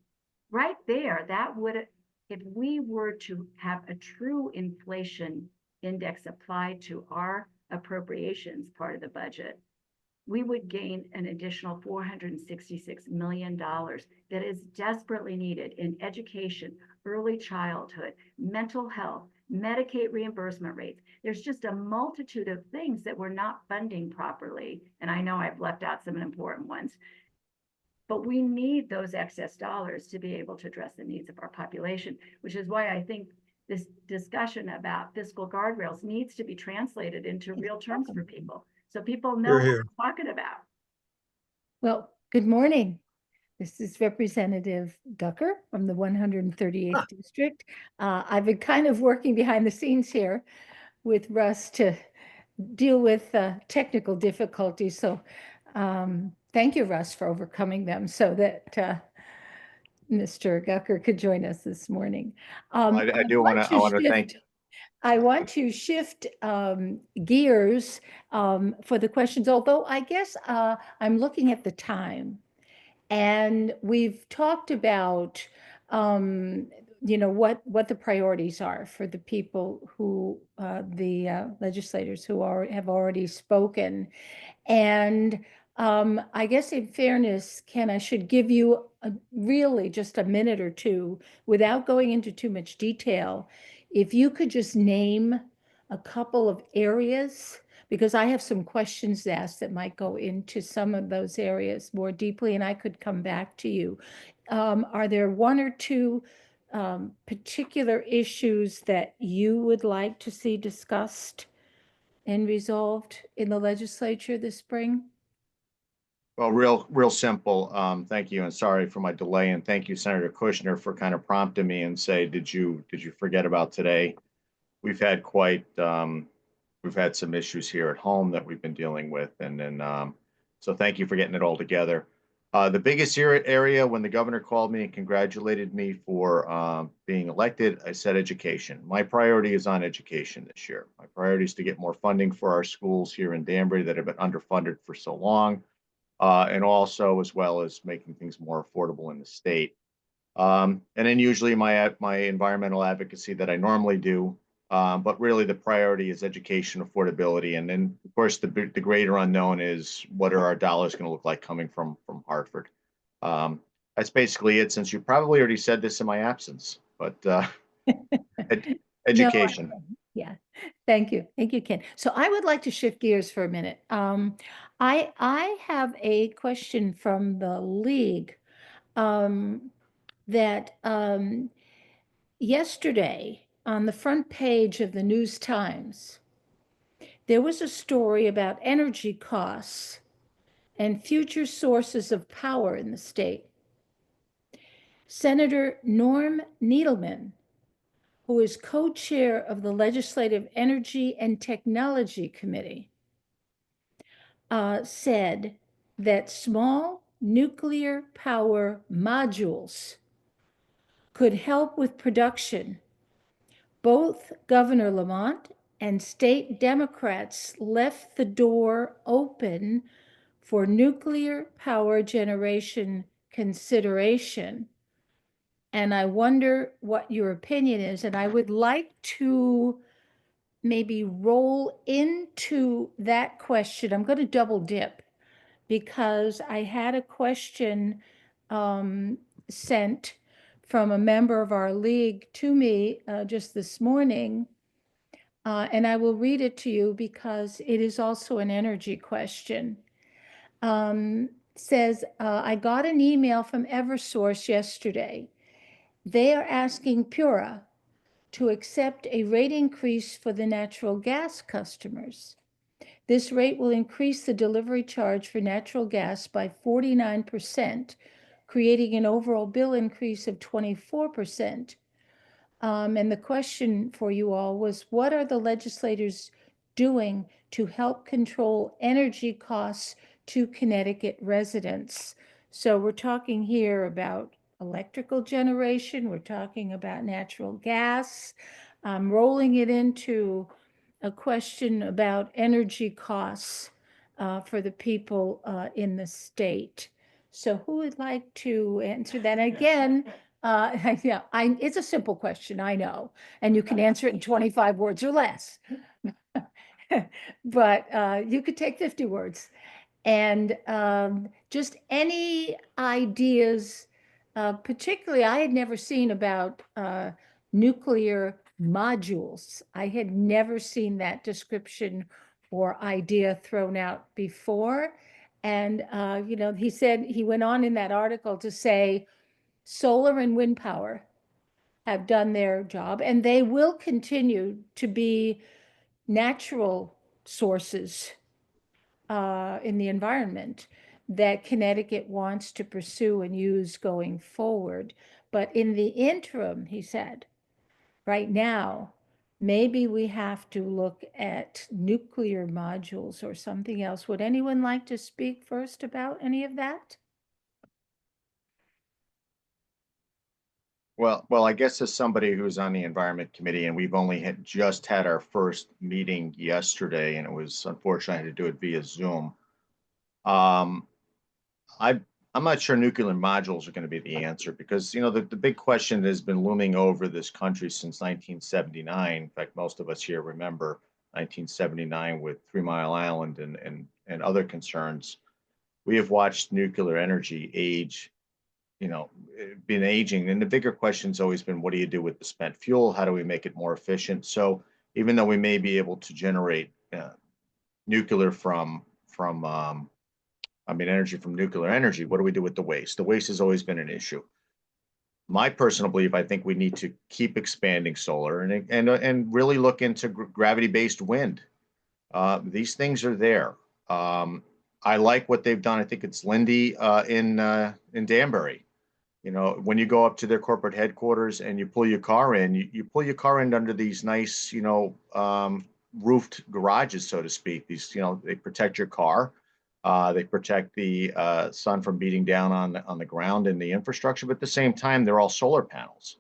Right there, that would, if we were to have a true inflation index applied to our appropriations part of the budget, we would gain an additional $466 million that is desperately needed in education, early childhood, mental health, Medicaid reimbursement rates. There's just a multitude of things that we're not funding properly. And I know I've left out some important ones, but we need those excess dollars to be able to address the needs of our population, which is why I think this discussion about fiscal guardrails needs to be translated into real terms for people, so people know what we're talking about. Well, good morning. This is Representative Ducker from the 138th District. I've been kind of working behind the scenes here with Russ to deal with technical difficulties. So thank you, Russ, for overcoming them so that Mr. Gucker could join us this morning. I want to thank. I want to shift gears for the questions, although I guess I'm looking at the time. And we've talked about what the priorities are for the people who, the legislators who have already spoken. And I guess in fairness, Ken, I should give you really just a minute or two without going into too much detail. If you could just name a couple of areas, because I have some questions asked that might go into some of those areas more deeply, and I could come back to you. Are there one or two particular issues that you would like to see discussed and resolved in the legislature this spring? Well, real simple. Thank you, and sorry for my delay, and thank you, Senator Kushner, for kind of prompting me and say, did you forget about today? We've had we've had some issues here at home that we've been dealing with, and then so thank you for getting it all together. The biggest area when the governor called me and congratulated me for being elected, I said education. My priority is on education this year. My priority is to get more funding for our schools here in Danbury that have been underfunded for so long. And also as well as making things more affordable in the state. And then usually my environmental advocacy that I normally do, but really the priority is education affordability. And then of course the greater unknown is what are our dollars going to look like coming from Hartford. That's basically it, since you probably already said this in my absence, but education. No, yeah, thank you, Ken. So I would like to shift gears for a minute. I have a question from the league that yesterday on the front page of the News Times, there was a story about energy costs and future sources of power in the state. Senator Norm Needleman, who is co-chair of the Legislative Energy and Technology Committee, said that small nuclear power modules could help with production. Both Governor Lamont and state Democrats left the door open for nuclear power generation consideration. And I wonder what your opinion is. And I would like to maybe roll into that question. I'm going to double dip because I had a question sent from a member of our league to me just this morning. And I will read it to you because it is also an energy question. Says, I got an email from Eversource yesterday. They are asking Pura to accept a rate increase for the natural gas customers. This rate will increase the delivery charge for natural gas by 49%, creating an overall bill increase of 24%. And the question for you all was, what are the legislators doing to help control energy costs to Connecticut residents? So we're talking here about electrical generation, we're talking about natural gas, rolling it into a question about energy costs for the people in the state. So who would like to answer that? Again, yeah, it's a simple question, I know, and you can answer it in 25 words or less. But you could take 50 words. And just any ideas, particularly I had never seen about nuclear modules. I had never seen that description or idea thrown out before. And, he said, he went on in that article to say, solar and wind power have done their job, and they will continue to be natural sources in the environment that Connecticut wants to pursue and use going forward. But in the interim, he said, right now, maybe we have to look at nuclear modules or something else. Would anyone like to speak first about any of that? Well, I guess as somebody who's on the Environment Committee, and we've only just had our first meeting yesterday, and it was unfortunate I had to do it via Zoom. I I'm not sure nuclear modules are going to be the answer because, you know, the big question that has been looming over this country since 1979. In fact, most of us here remember 1979 with 3 Mile Island and other concerns. We have watched nuclear energy age, you know, been aging. And the bigger question's always been, what do you do with the spent fuel? How do we make it more efficient? So even though we may be able to generate nuclear energy from nuclear energy, what do we do with the waste? The waste has always been an issue. My personal belief, I think we need to keep expanding solar and really look into gravity-based wind. These things are there. I like what they've done. I think it's Lindy in Danbury. You know, when you go up to their corporate headquarters and you pull your car in, you pull your car in under these nice, roofed garages, so to speak. These, they protect your car. They protect the sun from beating down on the ground and the infrastructure, but at the same time, they're all solar panels.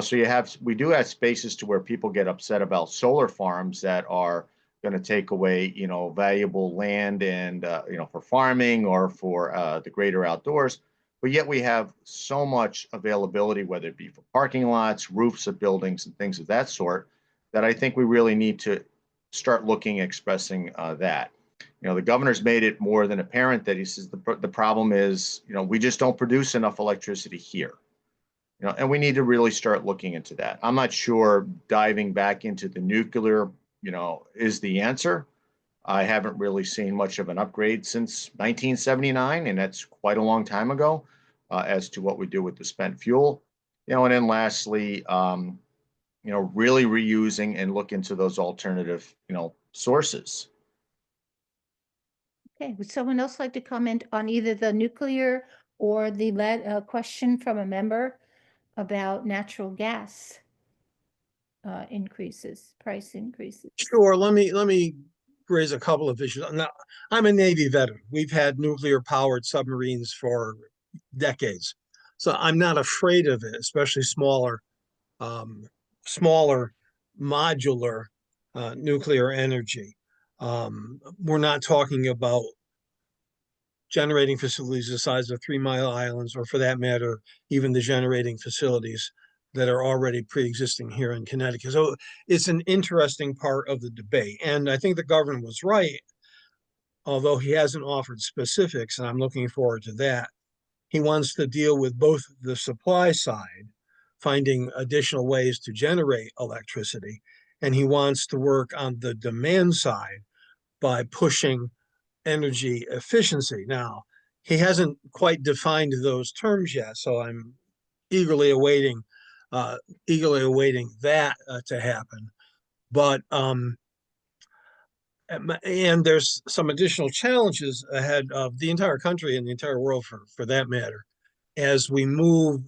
So we do have spaces to where people get upset about solar farms that are going to take away, valuable land and, for farming or for the greater outdoors. But yet we have so much availability, whether it be for parking lots, roofs of buildings, and things of that sort, that I think we really need to start looking, expressing that. The governor's made it more than apparent that he says the problem is, we just don't produce enough electricity here. And we need to really start looking into that. I'm not sure diving back into the nuclear, is the answer. I haven't really seen much of an upgrade since 1979, and that's quite a long time ago, as to what we do with the spent fuel. And then lastly, really reusing and look into those alternative, sources. Okay, would someone else like to comment on either the nuclear or the question from a member about natural gas price increases? Sure. Let me raise a couple of issues. Now, I'm a Navy veteran. We've had nuclear powered submarines for decades, so I'm not afraid of it, especially smaller modular nuclear energy. We're not talking about generating facilities the size of 3 Mile Islands, or for that matter, even the generating facilities that are already pre-existing here in Connecticut. So it's an interesting part of the debate. And I think the governor was right, although he hasn't offered specifics, and I'm looking forward to that. He wants to deal with both the supply side, finding additional ways to generate electricity, and he wants to work on the demand side by pushing energy efficiency. Now, he hasn't quite defined those terms yet, so I'm eagerly awaiting that to happen. But and there's some additional challenges ahead of the entire country and the entire world, for that matter, as we move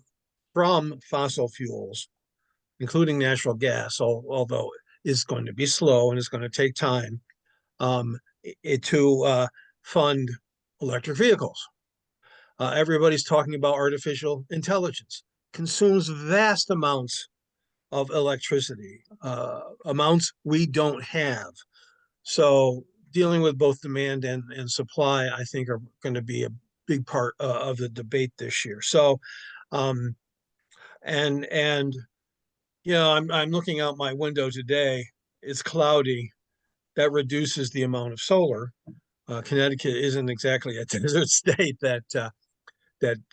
from fossil fuels, including natural gas, although it's going to be slow and it's going to take time, to fund electric vehicles. Everybody's talking about artificial intelligence, consumes vast amounts of electricity, amounts we don't have. So dealing with both demand and supply, I think, are going to be a big part of the debate this year. So, and I'm looking out my window today. It's cloudy. That reduces the amount of solar. Connecticut isn't exactly a desert state that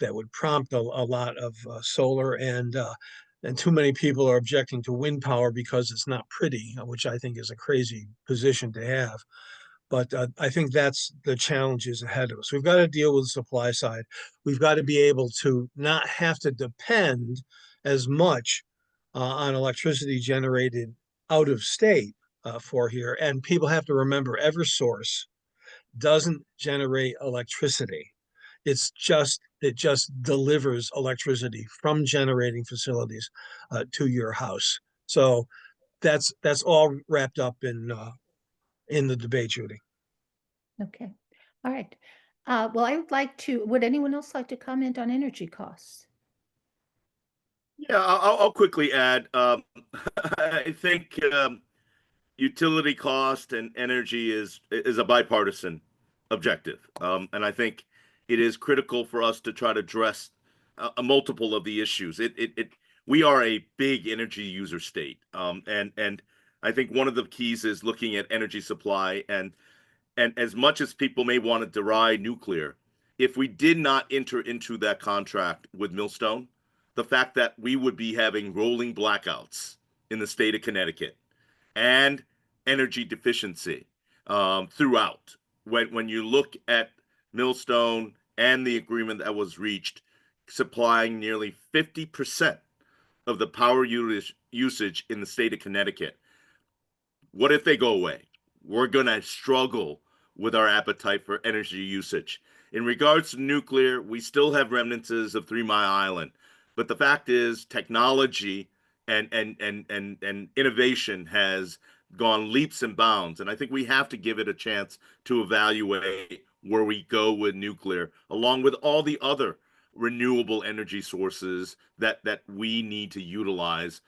would prompt a lot of solar, and too many people are objecting to wind power because it's not pretty, which I think is a crazy position to have. But I think that's the challenges ahead of us. We've got to deal with the supply side. We've got to be able to not have to depend as much on electricity generated out of state for here. And people have to remember, Eversource doesn't generate electricity. It just delivers electricity from generating facilities to your house. So that's all wrapped up in the debate, Judy. Okay, all right. Well, would anyone else like to comment on energy costs? Yeah, I'll quickly add. I think utility cost and energy is a bipartisan objective, and I think it is critical for us to try to address a multiple of the issues. We are a big energy user state, and I think one of the keys is looking at energy supply. And as much as people may want to deride nuclear, if we did not enter into that contract with Millstone, the fact that we would be having rolling blackouts in the state of Connecticut and energy deficiency throughout. When you look at Millstone and the agreement that was reached, supplying nearly 50% of the power usage in the state of Connecticut, what if they go away? We're going to struggle with our appetite for energy usage. In regards to nuclear, we still have remnants of 3 Mile Island. But the fact is, technology and innovation has gone leaps and bounds. And I think we have to give it a chance to evaluate where we go with nuclear, along with all the other renewable energy sources that we need to utilize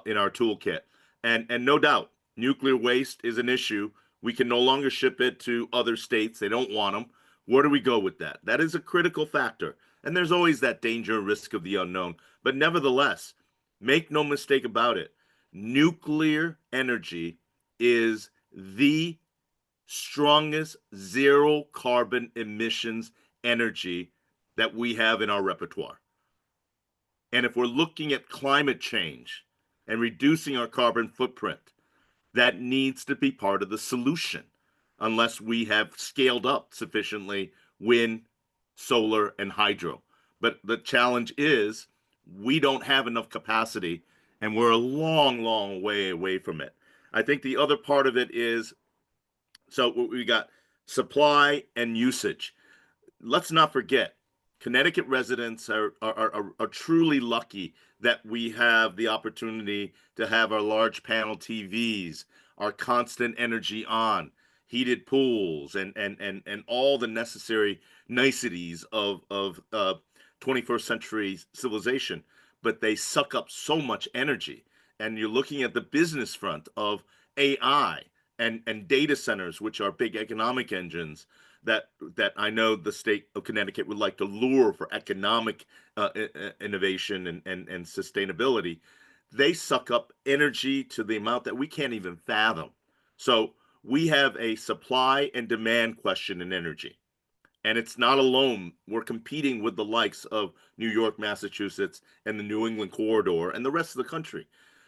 in our toolkit. And no doubt, nuclear waste is an issue. We can no longer ship it to other states. They don't want them. Where do we go with that? That is a critical factor. And there's always that danger and risk of the unknown. But nevertheless, make no mistake about it, nuclear energy is the strongest zero carbon emissions energy that we have in our repertoire. And if we're looking at climate change and reducing our carbon footprint, that needs to be part of the solution unless we have scaled up sufficiently wind, solar, and hydro. But the challenge is we don't have enough capacity and we're a long, long way away from it. I think the other part of it is, so we got supply and usage. Let's not forget, Connecticut residents are truly lucky that we have the opportunity to have our large panel TVs, our constant energy on, heated pools, and all the necessary niceties of 21st century civilization. But they suck up so much energy. And you're looking at the business front of AI and data centers, which are big economic engines that I know the state of Connecticut would like to lure for economic innovation and sustainability. They suck up energy to the amount that we can't even fathom. So we have a supply and demand question in energy. And it's not alone. We're competing with the likes of New York, Massachusetts, and the New England corridor and the rest of the country.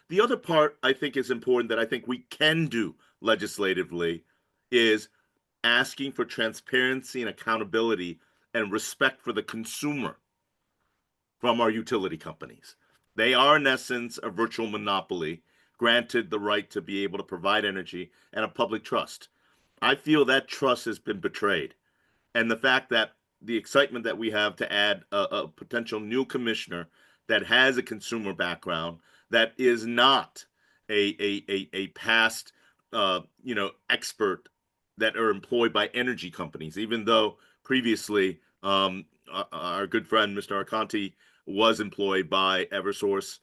The other part I think is important that I think we can do legislatively is asking for transparency and accountability and respect for the consumer from our utility companies. They are, in essence, a virtual monopoly, granted the right to be able to provide energy and a public trust. I feel that trust has been betrayed. And the fact that the excitement that we have to add a potential new commissioner that has a consumer background, that is not a past expert that are employed by energy companies, even though previously our good friend Mr. Arconti was employed by Eversource.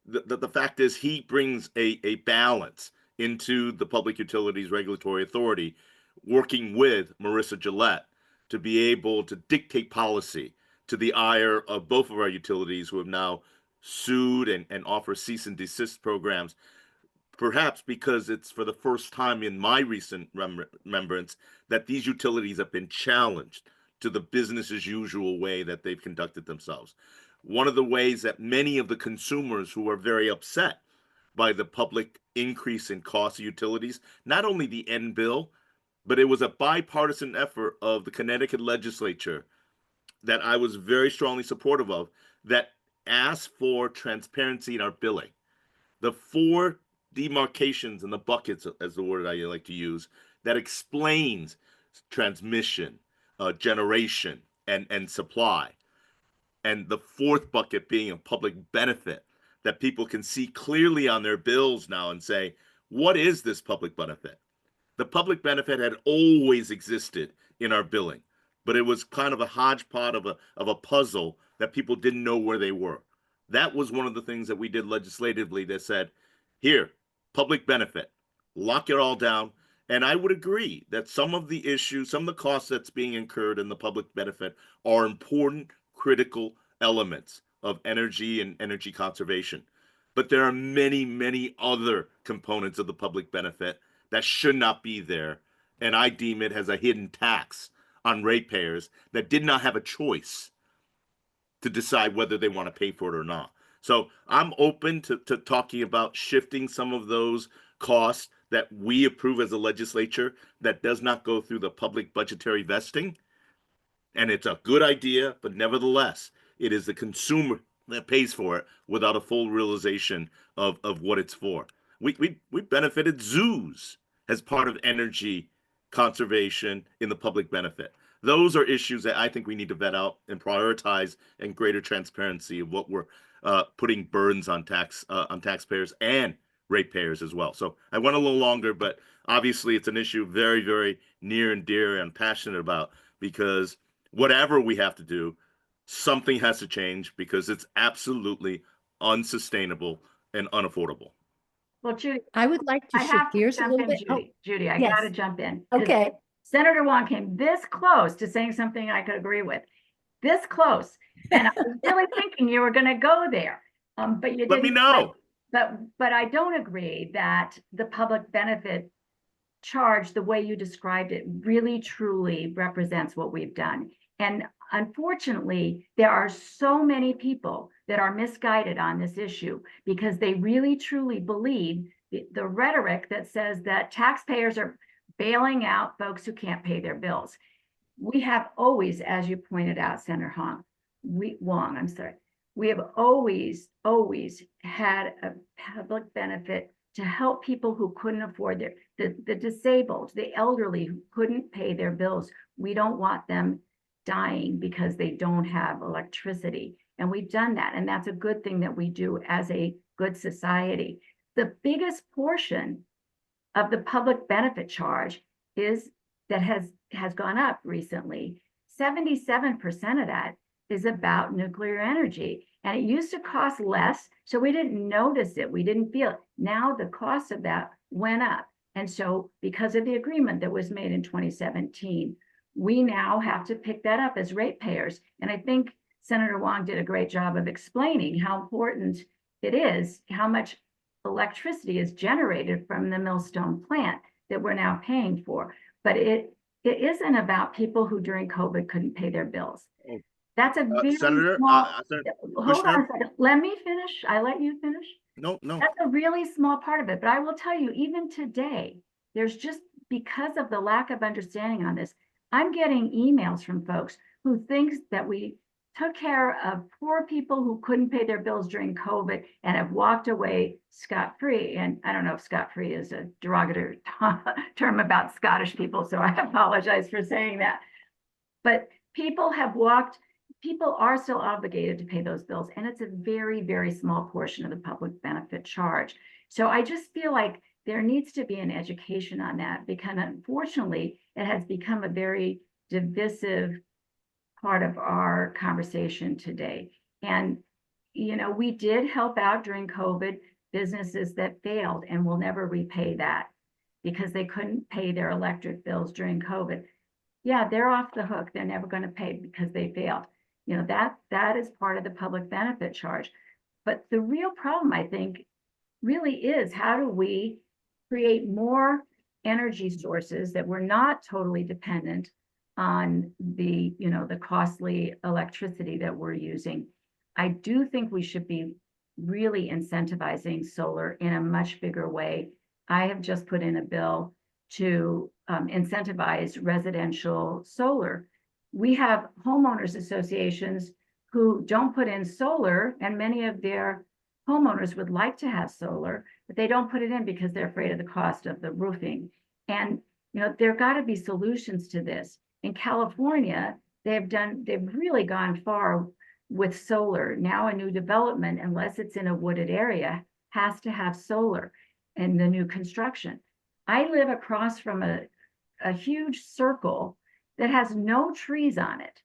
The fact is he brings a balance into the Public Utilities Regulatory Authority, working with Marissa Gillette to be able to dictate policy to the ire of both of our utilities who have now sued and offer cease and desist programs, perhaps because it's for the first time in my recent remembrance that these utilities have been challenged to the business as usual way that they've conducted themselves. One of the ways that many of the consumers who are very upset by the public increase in cost of utilities, not only the end bill, but it was a bipartisan effort of the Connecticut legislature that I was very strongly supportive of, that asked for transparency in our billing. The 4 demarcations and the buckets, as the word I like to use, that explains transmission, generation, and supply. And the 4th bucket being a public benefit that people can see clearly on their bills now and say, what is this public benefit? The public benefit had always existed in our billing, but it was kind of a hodgepodge of a puzzle that people didn't know where they were. That was one of the things that we did legislatively that said, here, public benefit, lock it all down, And I would agree that some of the issues, some of the costs that's being incurred in the public benefit are important, critical elements of energy and energy conservation. But there are many, many other components of the public benefit that should not be there. And I deem it as a hidden tax on ratepayers that did not have a choice to decide whether they want to pay for it or not. So I'm open to talking about shifting some of those costs that we approve as a legislature that does not go through the public budgetary vesting. And it's a good idea, but nevertheless, it is the consumer that pays for it without a full realization of what it's for. We benefited zoos as part of energy conservation in the public benefit. Those are issues that I think we need to vet out and prioritize, and greater transparency of what we're putting burdens on taxpayers and ratepayers as well. So I went a little longer, but obviously it's an issue very, very near and dear and passionate about, because whatever we have to do, something has to change, because it's absolutely unsustainable and unaffordable. Well, Judy, I would like to I shift have to gears a jump little in, bit. Oh, Judy. Judy, I yes. got to jump in. 'Cause okay. Senator Wong came this close to saying something I could agree with. This close. And I was really thinking you were going to go there. But you didn't. Let me know. But I don't agree that the public benefit charge, the way you described it, really truly represents what we've done. And unfortunately, there are so many people that are misguided on this issue because they really truly believe the rhetoric that says that taxpayers are bailing out folks who can't pay their bills. We have always, as you pointed out, Senator Wong, I'm sorry, we have always had a public benefit to help people who couldn't afford the disabled, the elderly who couldn't pay their bills. We don't want them dying because they don't have electricity. And we've done that. And that's a good thing that we do as a good society. The biggest portion of the public benefit charge has gone up recently. 77% of that is about nuclear energy. And it used to cost less, so we didn't notice it. We didn't feel it. Now the cost of that went up. And so because of the agreement that was made in 2017, we now have to pick that up as ratepayers. And I think Senator Wong did a great job of explaining how important it is, how much electricity is generated from the Millstone plant that we're now paying for. But it isn't about people who during COVID couldn't pay their bills. That's a very Senator, small, hold on a Kushner? second. Let me finish. I let you finish. No. That's a really small part of it. But I will tell you, even today, there's just, because of the lack of understanding on this, I'm getting emails from folks who think that we took care of poor people who couldn't pay their bills during COVID and have walked away scot-free. And I don't know if scot-free is a derogatory term about Scottish people, so I apologize for saying that. But people are still obligated to pay those bills, and it's a very, very small portion of the public benefit charge. So I just feel like there needs to be an education on that, because unfortunately, it has become a very divisive part of our conversation today. And, we did help out during COVID businesses that failed, and we'll never repay that because they couldn't pay their electric bills during COVID. Yeah, they're off the hook. They're never going to pay because they failed. That is part of the public benefit charge. But the real problem, I think, really is, how do we create more energy sources that we're not totally dependent on the costly electricity that we're using. I do think we should be really incentivizing solar in a much bigger way. I have just put in a bill to incentivize residential solar. We have homeowners associations who don't put in solar, and many of their homeowners would like to have solar, but they don't put it in because they're afraid of the cost of the roofing. And there got to be solutions to this. In California, they've really gone far with solar. Now a new development, unless it's in a wooded area, has to have solar in the new construction. I live across from a huge circle that has no trees on it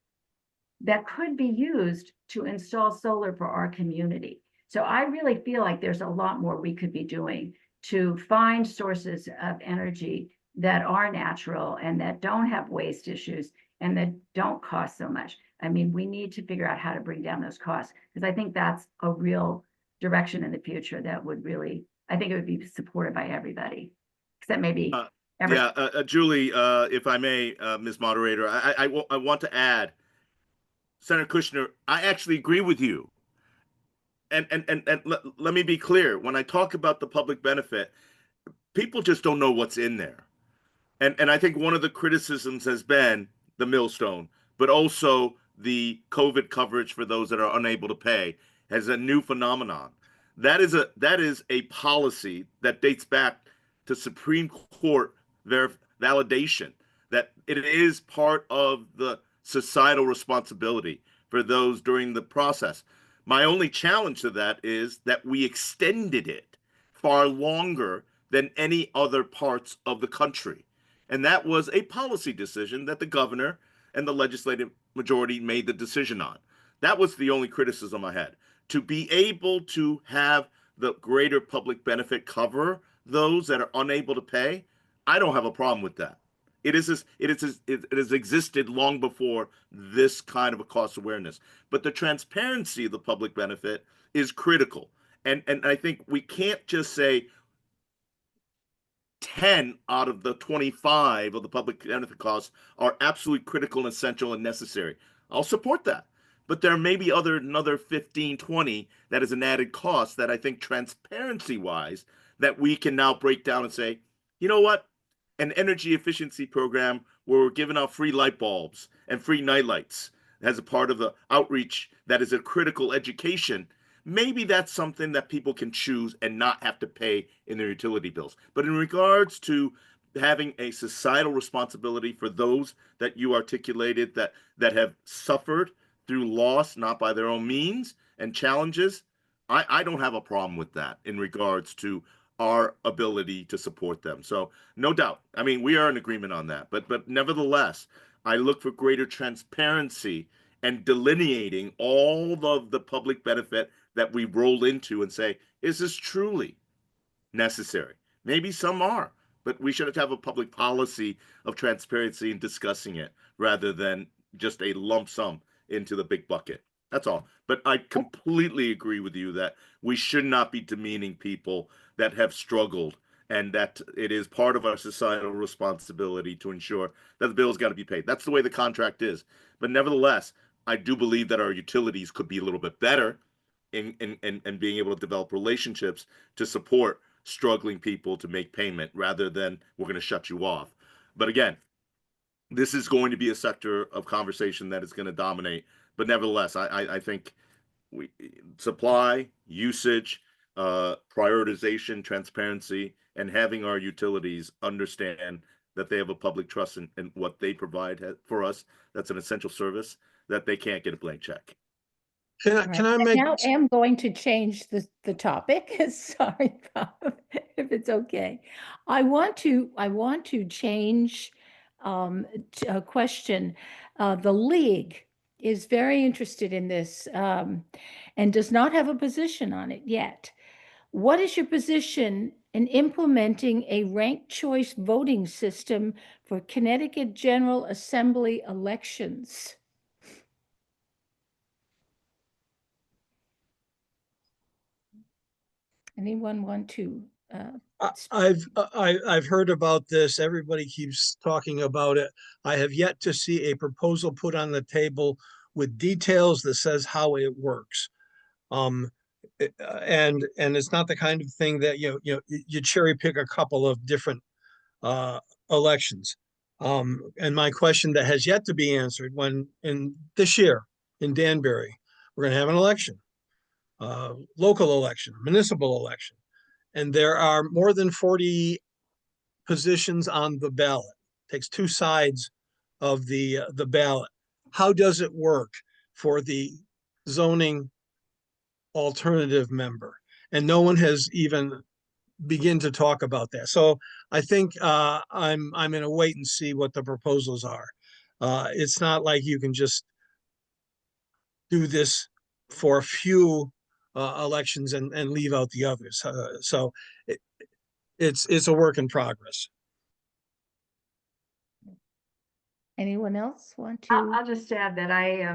that could be used to install solar for our community. So I really feel like there's a lot more we could be doing to find sources of energy that are natural and that don't have waste issues and that don't cost so much. I mean, we need to figure out how to bring down those costs, because I think that's a real direction in the future that would really, I think it would be supported by everybody, except maybe Yeah, Julie, if I may, Ms. Moderator, I want to add, Senator Kushner, I actually agree with you. And let me be clear. When I talk about the public benefit, people just don't know what's in there. And I think one of the criticisms has been the millstone, but also the COVID coverage for those that are unable to pay as a new phenomenon. That is a policy that dates back to Supreme Court validation that it is part of the societal responsibility for those during the process. My only challenge to that is that we extended it far longer than any other parts of the country. And that was a policy decision that the governor and the legislative majority made the decision on. That was the only criticism I had. To be able to have the greater public benefit cover those that are unable to pay, I don't have a problem with that. It has existed long before this kind of a cost awareness. But the transparency of the public benefit is critical. And I think we can't just say, 10 out of the 25 of the public benefit costs are absolutely critical and essential and necessary. I'll support that. But there may be another 15, 20 that is an added cost that I think transparency wise that we can now break down and say, you know what? An energy efficiency program where we're giving out free light bulbs and free night lights as a part of the outreach that is a critical education. Maybe that's something that people can choose and not have to pay in their utility bills. But in regards to having a societal responsibility for those that you articulated that have suffered through loss, not by their own means and challenges, I don't have a problem with that in regards to our ability to support them. So no doubt. I mean, we are in agreement on that. But nevertheless, I look for greater transparency and delineating all of the public benefit that we roll into and say, is this truly necessary? Maybe some are, but we should have a public policy of transparency in discussing it rather than just a lump sum into the big bucket. That's all. But I completely agree with you that we should not be demeaning people that have struggled and that it is part of our societal responsibility to ensure that the bill's got to be paid. That's the way the contract is. But nevertheless, I do believe that our utilities could be a little bit better in being able to develop relationships to support struggling people to make payment rather than we're going to shut you off. But again, this is going to be a sector of conversation that is going to dominate. But nevertheless, I think we supply, usage, prioritization, transparency, and having our utilities understand that they have a public trust in what they provide for us. That's an essential service that they can't get a blank check. Can I make, Now I am going to change the topic. Sorry, Bob, if it's okay. I want to change a question. The league is very interested in this and does not have a position on it yet. What is your position in implementing a ranked choice voting system for Connecticut General Assembly elections? Anyone want to? I've heard about this. Everybody keeps talking about it. I have yet to see a proposal put on the table with details that says how it works. And it's not the kind of thing that you cherry pick a couple of different elections. And my question that has yet to be answered, when in this year in Danbury, we're going to have an election, local election, municipal election, and there are more than 40 positions on the ballot. It takes two sides of the ballot. How does it work for the zoning alternative member? And no one has even begin to talk about that. So I think I'm in a wait and see what the proposals are. It's not like you can just do this for a few elections and leave out the others. So it's a work in progress. Anyone else want I'll to? just add that I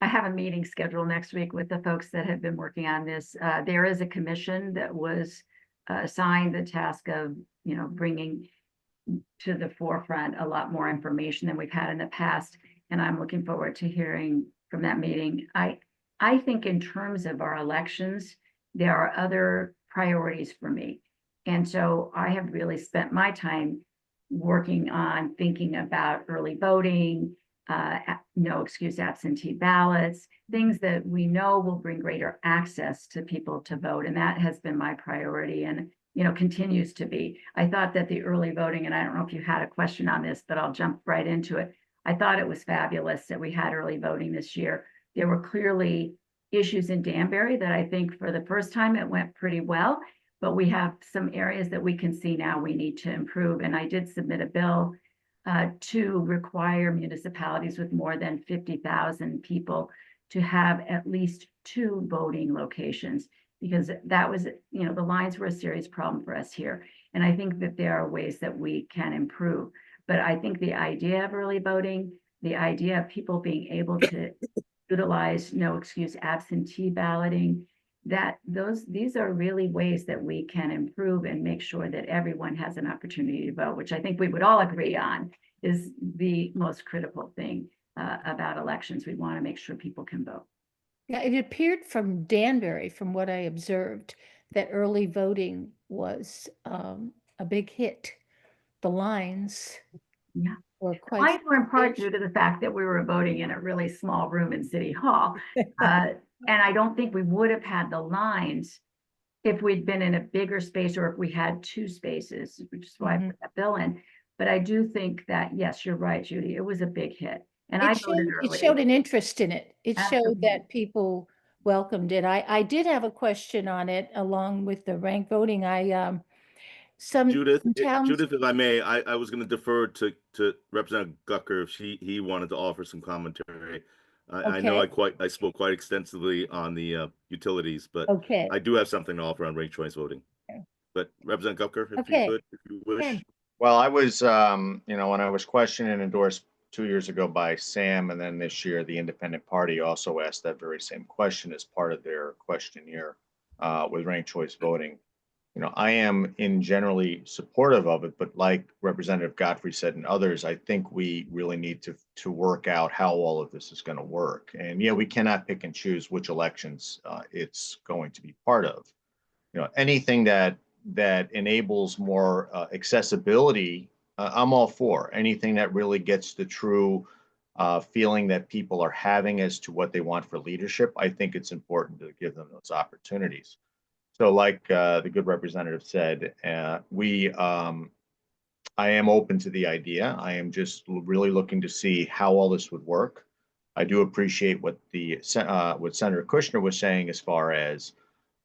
have a meeting scheduled next week with the folks that have been working on this. There is a commission that was assigned the task of, bringing to the forefront a lot more information than we've had in the past. And I'm looking forward to hearing from that meeting. I think in terms of our elections, there are other priorities for me. And so I have really spent my time working on thinking about early voting, no excuse absentee ballots, things that we know will bring greater access to people to vote. And that has been my priority and, continues to be. I thought that the early voting, and I don't know if you had a question on this, but I'll jump right into it. I thought it was fabulous that we had early voting this year. There were clearly issues in Danbury that I think for the first time it went pretty well, but we have some areas that we can see now we need to improve. And I did submit a bill to require municipalities with more than 50,000 people to have at least 2 voting locations, because that was, the lines were a serious problem for us here. And I think that there are ways that we can improve. But I think the idea of early voting, the idea of people being able to utilize no excuse absentee balloting, these are really ways that we can improve and make sure that everyone has an opportunity to vote, which I think we would all agree on is the most critical thing about elections. We want to make sure people can vote. Yeah, it appeared from Danbury, from what I observed, that early voting was a big hit. The lines Yeah. were quite. Mine were in part due to the fact that we were voting in a really small room in City Hall. And I don't think we would have had the lines if we'd been in a bigger space or if we had 2 spaces, which is why I put that bill in. But I do think that, yes, you're right, Judy, it was a big hit. And I voted It early. showed an interest in it. It showed Absolutely. that people welcomed it. I did have a question on it along with the rank voting. Some Judith, towns. Judith, if I may, I was going to defer to Representative Gucker if he wanted to offer some commentary. I know Okay. I spoke quite extensively on the utilities, but Okay. I do have something to offer on ranked choice voting. Okay. But Representative Gucker, if you Okay. could, if you wish. Good. Well, I was, when I was questioned and endorsed 2 years ago by Sam, and then this year, the Independent Party also asked that very same question as part of their questionnaire with ranked choice voting. I am in generally supportive of it, but like Representative Godfrey said and others, I think we really need to work out how all of this is going to work. And yeah, we cannot pick and choose which elections it's going to be part of. Anything that enables more accessibility, I'm all for. Anything that really gets the true feeling that people are having as to what they want for leadership, I think it's important to give them those opportunities. So like the good representative said, I am open to the idea. I am just really looking to see how all this would work. I do appreciate what Senator Kushner was saying as far as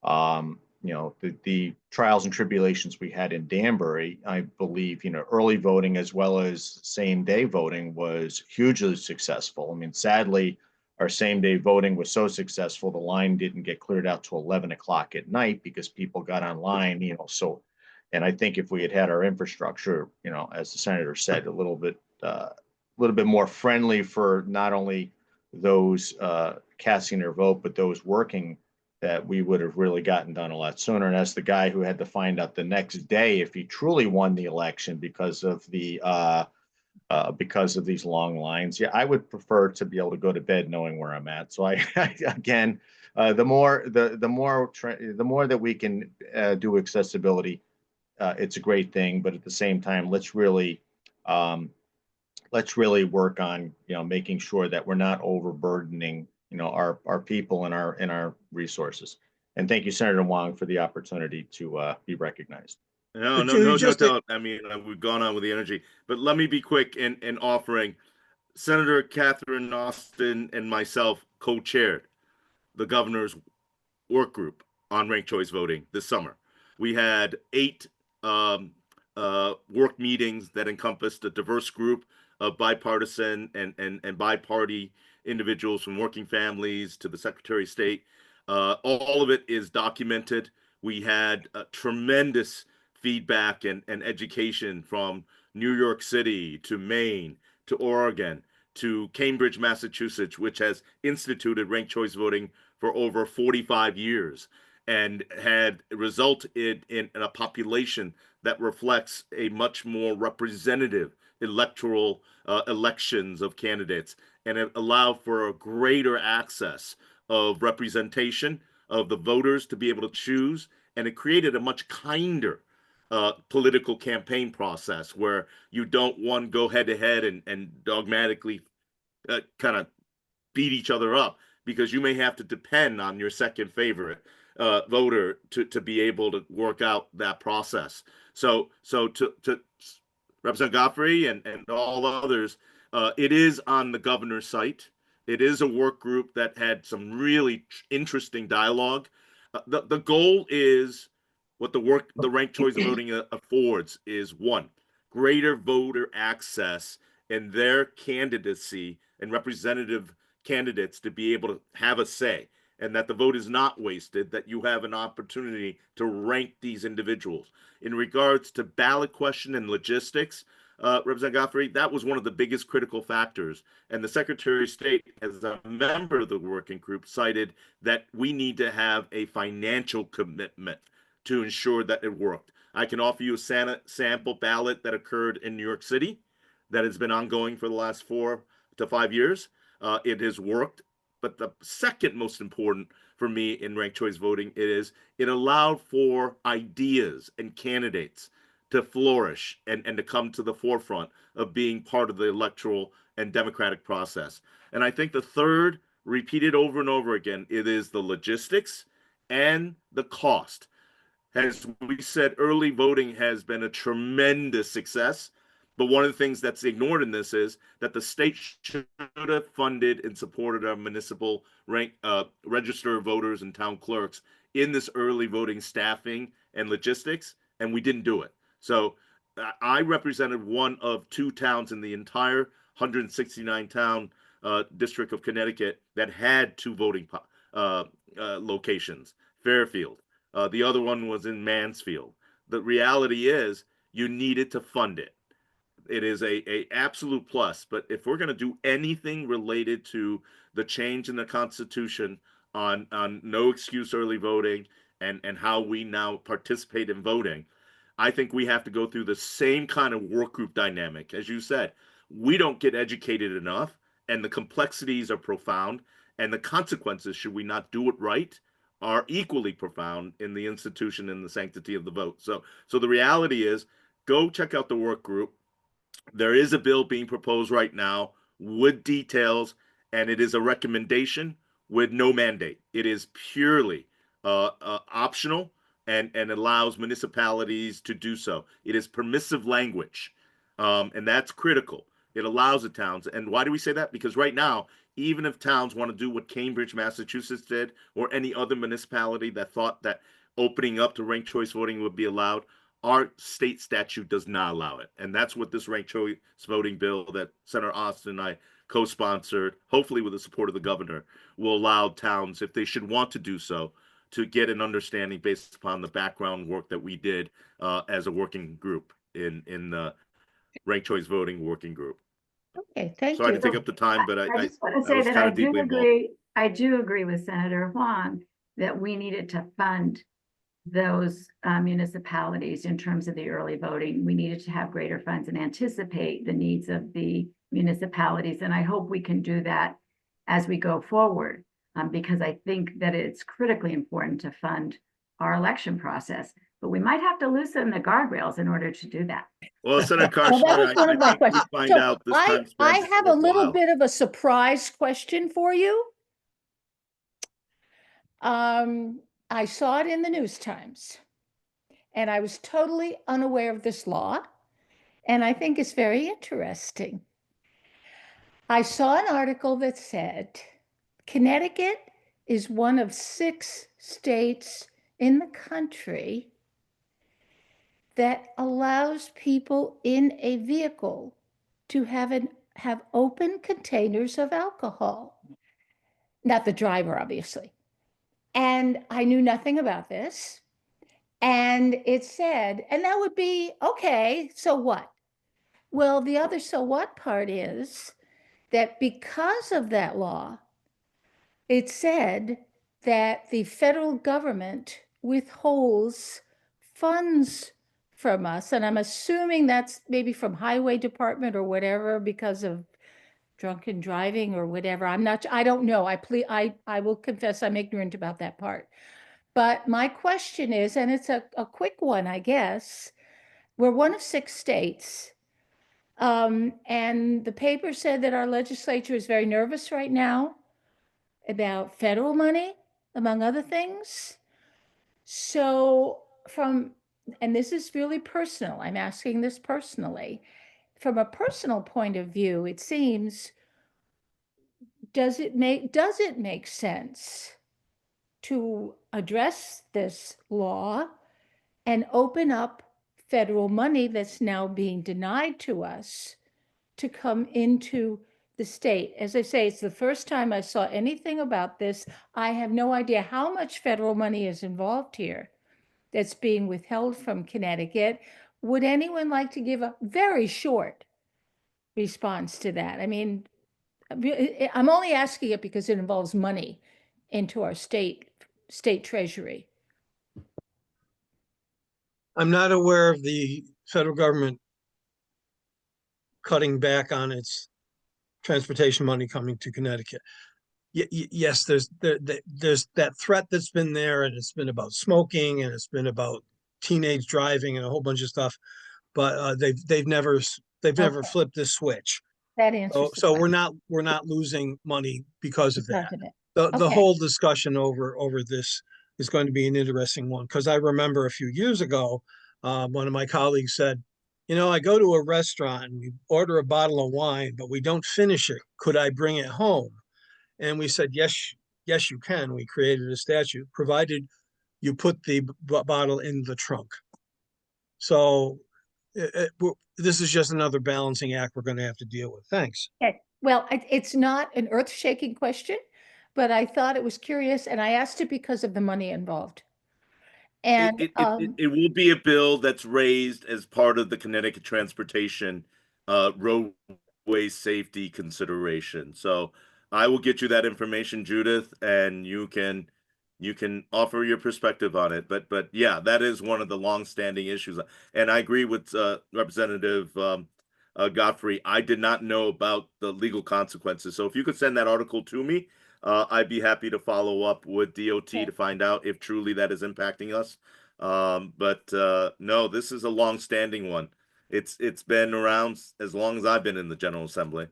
the trials and tribulations we had in Danbury. I believe, early voting as well as same day voting was hugely successful. I mean, sadly, our same day voting was so successful, the line didn't get cleared out to 11 o'clock at night because people got online, and I think if we had had our infrastructure, as the senator said, a little bit more friendly for not only those casting their vote, but those working, that we would have really gotten done a lot sooner. And as the guy who had to find out the next day if he truly won the election because of these long lines, yeah, I would prefer to be able to go to bed knowing where I'm at. So again, the more that we can do accessibility, it's a great thing. But at the same time, let's really work on making sure that we're not overburdening our people and our resources. And thank you, Senator Wong, for the opportunity to be recognized. No doubt. I mean, we've gone on with the energy, but let me be quick in offering. Senator Catherine Austin and myself co-chaired the governor's work group on ranked choice voting this summer. We had 8 work meetings that encompassed a diverse group of bipartisan and bi-party individuals, from working families to the Secretary of State. All of it is documented. We had tremendous feedback and education from New York City to Maine to Oregon to Cambridge, Massachusetts, which has instituted ranked choice voting for over 45 years and had resulted in a population that reflects a much more representative electoral elections of candidates, and it allowed for a greater access of representation of the voters to be able to choose, and it created a much kinder political campaign process where you don't one go head to head and dogmatically kind of beat each other up, because you may have to depend on your second favorite voter to be able to work out that process. So to Representative Godfrey and all others, it is on the governor's site. It is a work group that had some really interesting dialogue. The goal is what the ranked choice voting affords is one, greater voter access and their candidacy and representative candidates to be able to have a say, and that the vote is not wasted, that you have an opportunity to rank these individuals. In regards to ballot question and logistics, Representative Godfrey, that was one of the biggest critical factors. And the Secretary of State, as a member of the working group, cited that we need to have a financial commitment to ensure that it worked. I can offer you a sample ballot that occurred in New York City that has been ongoing for the last 4 to 5 years. It has worked. But the second most important for me in ranked choice voting is it allowed for ideas and candidates to flourish and to come to the forefront of being part of the electoral and democratic process. And I think the third, repeated over and over again, it is the logistics and the cost. As we said, early voting has been a tremendous success. But one of the things that's ignored in this is that the state should have funded and supported our municipal register of voters and town clerks in this early voting staffing and logistics, and we didn't do it. So I represented one of 2 towns in the entire 169 town district of Connecticut that had 2 voting locations, Fairfield. The other one was in Mansfield. The reality is you needed to fund it. It is a absolute plus. But if we're going to do anything related to the change in the Constitution on no excuse early voting and how we now participate in voting, I think we have to go through the same kind of work group dynamic. As you said, we don't get educated enough, and the complexities are profound, and the consequences, should we not do it right, are equally profound in the institution and the sanctity of the vote. So the reality is, go check out the work group. There is a bill being proposed right now with details, and it is a recommendation with no mandate. It is purely optional and allows municipalities to do so. It is permissive language, and that's critical. It allows the towns. And why do we say that? Because right now, even if towns want to do what Cambridge, Massachusetts did, or any other municipality that thought that opening up to ranked choice voting would be allowed, our state statute does not allow it. And that's what this ranked choice voting bill that Senator Austin and I co-sponsored, hopefully with the support of the governor, will allow towns, if they should want to do so, to get an understanding based upon the background work that we did as a working group in the ranked choice voting working group. Okay, thank Sorry you. to take up the time, but I just want to I say was that kind I of do deeply involved. agree. I do agree with Senator Huang that we needed to fund those municipalities in terms of the early voting. We needed to have greater funds and anticipate the needs of the municipalities. And I hope we can do that as we go forward, because I think that it's critically important to fund our election process. But we might have to loosen the guardrails in order to do that. Well, Senator Well, that was Karshner, one I of my think we questions. find So out this I time spent have a little worthwhile. bit of a surprise question for you. I saw it in the News Times, and I was totally unaware of this law, and I think it's very interesting. I saw an article that said Connecticut is one of 6 states in the country that allows people in a vehicle to have open containers of alcohol. Not the driver, obviously. And I knew nothing about this. And it said, and that would be, okay, so what? Well, the other so what part is that because of that law, it said that the federal government withholds funds from us. And I'm assuming that's maybe from highway department or whatever because of drunken driving or whatever. I don't know. I will confess I'm ignorant about that part. But my question is, and it's a quick one, I guess, we're one of 6 states. And the paper said that our legislature is very nervous right now about federal money, among other things. So and this is really personal, I'm asking this personally. From a personal point of view, it seems, does it make sense to address this law and open up federal money that's now being denied to us to come into the state? As I say, it's the first time I saw anything about this. I have no idea how much federal money is involved here that's being withheld from Connecticut. Would anyone like to give a very short response to that? I mean, I'm only asking it because it involves money into our state treasury. I'm not aware of the federal government cutting back on its transportation money coming to Connecticut. Yes, there's that threat that's been there, and it's been about smoking, and it's been about teenage driving, and a whole bunch of stuff. But they've never Okay, flipped this switch. that answers the So question we're not losing money because of because that. of it. The Okay, whole discussion over this is going to be an interesting one, because I remember a few years ago, one of my colleagues said, you know, I go to a restaurant and we order a bottle of wine, but we don't finish it. Could I bring it home? And we said, yes, you can. We created a statute, provided you put the bottle in the trunk. So this is just another balancing act we're going to have to deal with. Thanks. okay. Well, it's not an earth-shaking question, but I thought it was curious, and I asked it because of the money involved. It, And it, it, it it will be a bill that's raised as part of the Connecticut transportation roadway safety consideration. So I will get you that information, Judith, and you can offer your perspective on it. But yeah, that is one of the longstanding issues. And I agree with Representative Godfrey. I did not know about the legal consequences. So if you could send that article to me, I'd be happy to follow up with DOT okay. to find out if truly that is impacting us. But no, this is a long-standing one. It's been around as long as I've been in the General Assembly.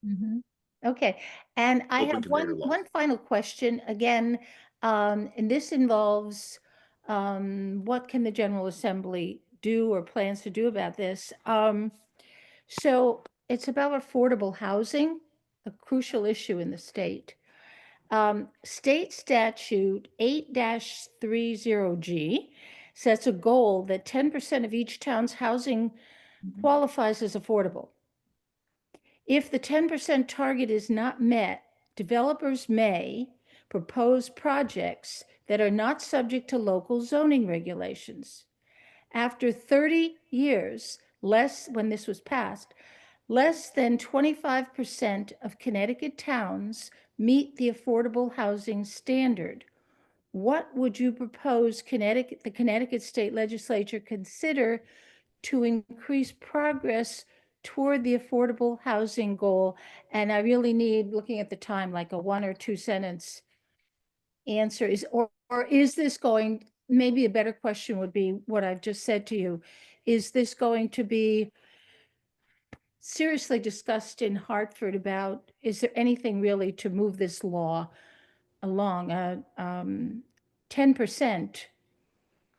Mhm. Okay, and I Open have container laws. one final question again, and this involves what can the General Assembly do or plans to do about this? So it's about affordable housing, a crucial issue in the state. State statute 8-30G sets a goal that 10% of each town's housing qualifies as affordable. If the 10% target is not met, developers may propose projects that are not subject to local zoning regulations. After 30 years, when this was passed, less than 25% of Connecticut towns meet the affordable housing standard. What would you propose the Connecticut State Legislature consider to increase progress toward the affordable housing goal? And I really need, looking at the time, like a 1 or 2 sentence answer. Or is this going, maybe a better question would be what I've just said to you. Is this going to be seriously discussed in Hartford about, is there anything really to move this law along? 10%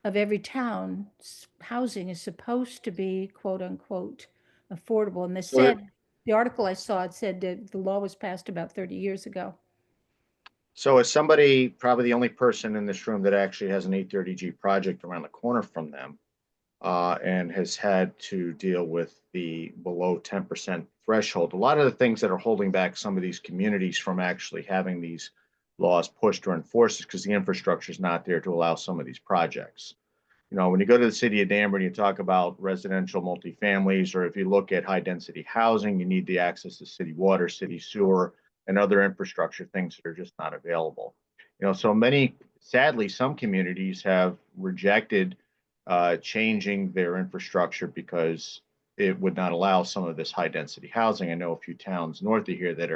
of every town's housing is supposed to be quote unquote affordable. And the article I saw, it said that the law was passed about 30 years ago. So as somebody, probably the only person in this room that actually has an 830G project around the corner from them, and has had to deal with the below 10% threshold, a lot of the things that are holding back some of these communities from actually having these laws pushed or enforced is because the infrastructure is not there to allow some of these projects. when you go to the city of Danbury and you talk about residential multifamilies, or if you look at high density housing, you need the access to city water, city sewer, and other infrastructure things that are just not available. So sadly, some communities have rejected changing their infrastructure because it would not allow some of this high density housing. I know a few towns north of here that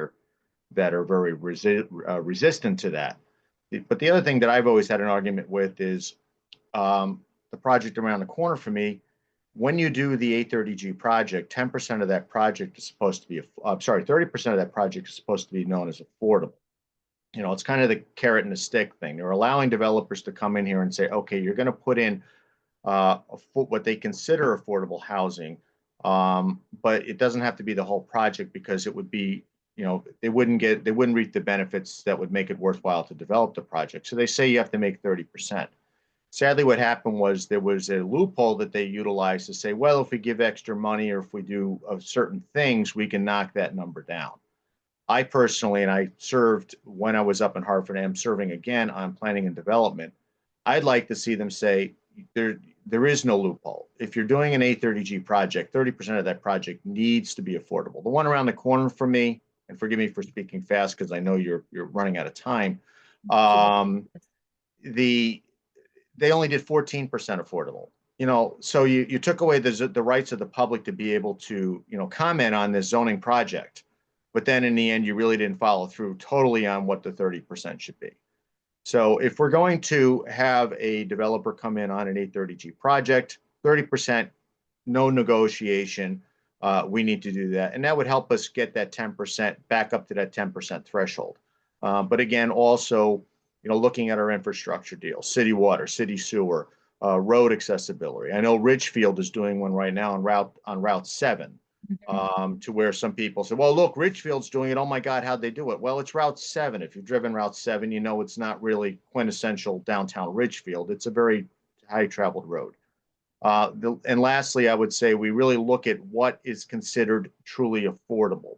are very resistant to that. But the other thing that I've always had an argument with is the project around the corner for me. When you do the 830G project, 10% of that project is supposed to be, 30% of that project is supposed to be known as affordable. It's kind of the carrot and the stick thing. They're allowing developers to come in here and say, okay, you're going to put in what they consider affordable housing, but it doesn't have to be the whole project, because it would be, they wouldn't reap the benefits that would make it worthwhile to develop the project. So they say you have to make 30%. Sadly, what happened was there was a loophole that they utilized to say, well, if we give extra money or if we do certain things, we can knock that number down. I personally, and I served when I was up in Hartford, and I'm serving again on planning and development. I'd like to see them say there is no loophole. If you're doing an 830G project, 30% of that project needs to be affordable. The one around the corner for me, and forgive me for speaking fast because I know you're running out of time. They only did 14% affordable. So you took away the rights of the public to be able to comment on this zoning project, but then in the end you really didn't follow through totally on what the 30% should be. So if we're going to have a developer come in on an 830G project, 30%, no negotiation, we need to do that. And that would help us get that 10% back up to that 10% threshold. But again, also, looking at our infrastructure deals, city water, city sewer, road accessibility. I know Ridgefield is doing one right now on Route 7. To where some people say, well, look, Ridgefield's doing it. Oh my God, how'd they do it? Well, it's Route 7. If you've driven Route 7, it's not really quintessential downtown Ridgefield. It's a very high traveled road. And lastly, I would say we really look at what is considered truly affordable.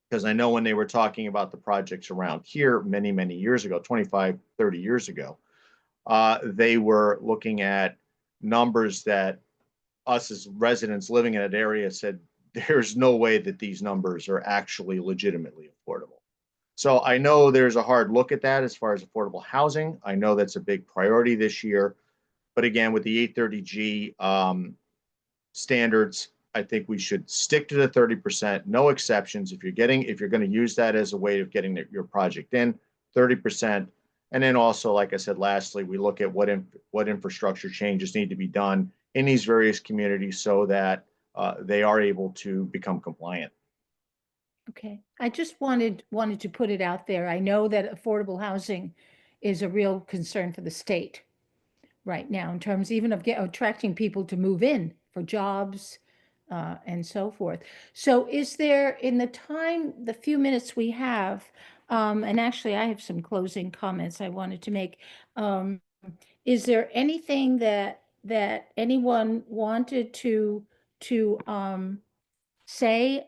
Because I know when they were talking about the projects around here many, many years ago, 25, 30 years ago, they were looking at numbers that us as residents living in that area said, there's no way that these numbers are actually legitimately affordable. So I know there's a hard look at that as far as affordable housing. I know that's a big priority this year. But again, with the 830G standards, I think we should stick to the 30%, no exceptions. If you're going to use that as a way of getting your project in, 30%. And then also, like I said, lastly, we look at what infrastructure changes need to be done in these various communities so that they are able to become compliant. Okay, I just wanted to put it out there. I know that affordable housing is a real concern for the state right now in terms even of attracting people to move in for jobs and so forth. So is there, in the few minutes we have, and actually I have some closing comments I wanted to make, is there anything that anyone wanted to say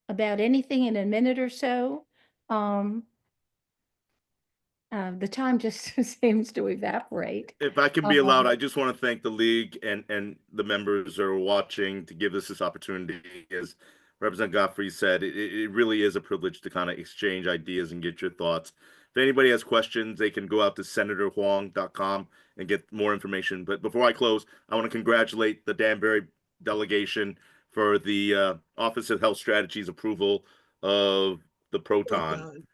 about anything in a minute or so? The time just seems to evaporate. If I can be allowed, I just want to thank the league and the members that are watching to give us this opportunity. As Representative Godfrey said, it really is a privilege to kind of exchange ideas and get your thoughts. If anybody has questions, they can go out to senatorhuang.com and get more information. But before I close, I want to congratulate the Danbury delegation for the Office of Health Strategies approval of the Proton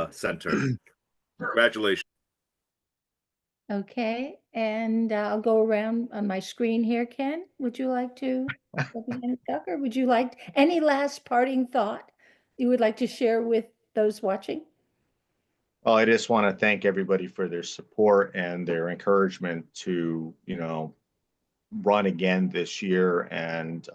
Center. Congratulations. Okay, and I'll go around on my screen here. Ken, would you like to, Representative Tucker, would you like any last parting thought you would like to share with those watching? Well, I just want to thank everybody for their support and their encouragement to, run again this year and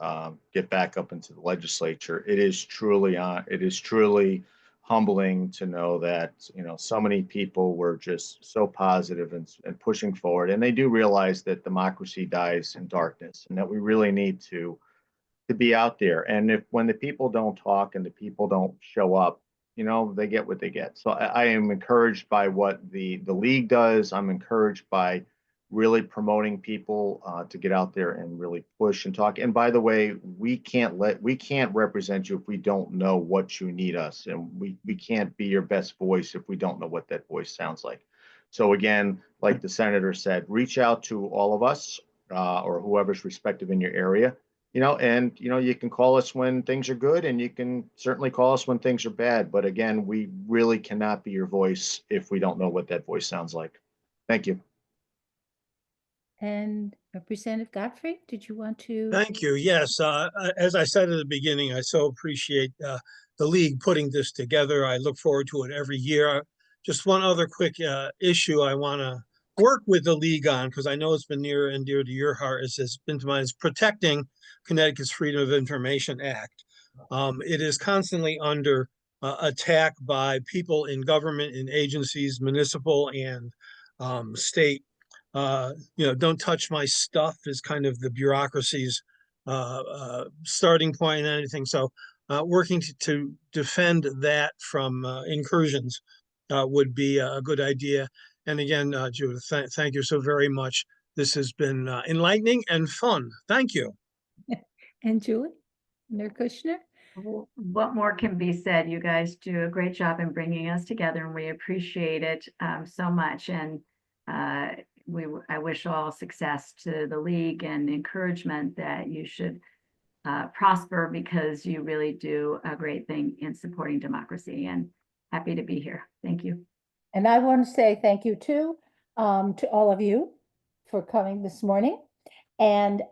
get back up into the legislature. It is truly humbling to know that so many people were just so positive and pushing forward, and they do realize that democracy dies in darkness and that we really need to be out there. And when the people don't talk and the people don't show up, they get what they get. So I am encouraged by what the league does. I'm encouraged by really promoting people to get out there and really push and talk. And by the way, we can't represent you if we don't know what you need us, and we can't be your best voice if we don't know what that voice sounds like. So again, like the senator said, reach out to all of us or whoever's respective in your area, and you can call us when things are good, and you can certainly call us when things are bad. But again, we really cannot be your voice if we don't know what that voice sounds like. Thank you. And Representative Godfrey, did you want to? Thank you. Yes, as I said at the beginning, I so appreciate the league putting this together. I look forward to it every year. Just one other quick issue I want to work with the league on, because I know it's been near and dear to your heart, has been to mine, is protecting Connecticut's Freedom of Information Act. It is constantly under attack by people in government, in agencies, municipal and state. Don't touch my stuff is kind of the bureaucracy's starting point and anything. So working to defend that from incursions would be a good idea. And again, Judith, thank you so very much. This has been enlightening and fun. Thank you. And Julie, Mayor Kushner? What more can be said? You guys do a great job in bringing us together, and we appreciate it so much. And I wish all success to the league and encouragement that you should prosper, because you really do a great thing in supporting democracy, and happy to be here. Thank you. And I want to say thank you too, to all of you for coming this morning. And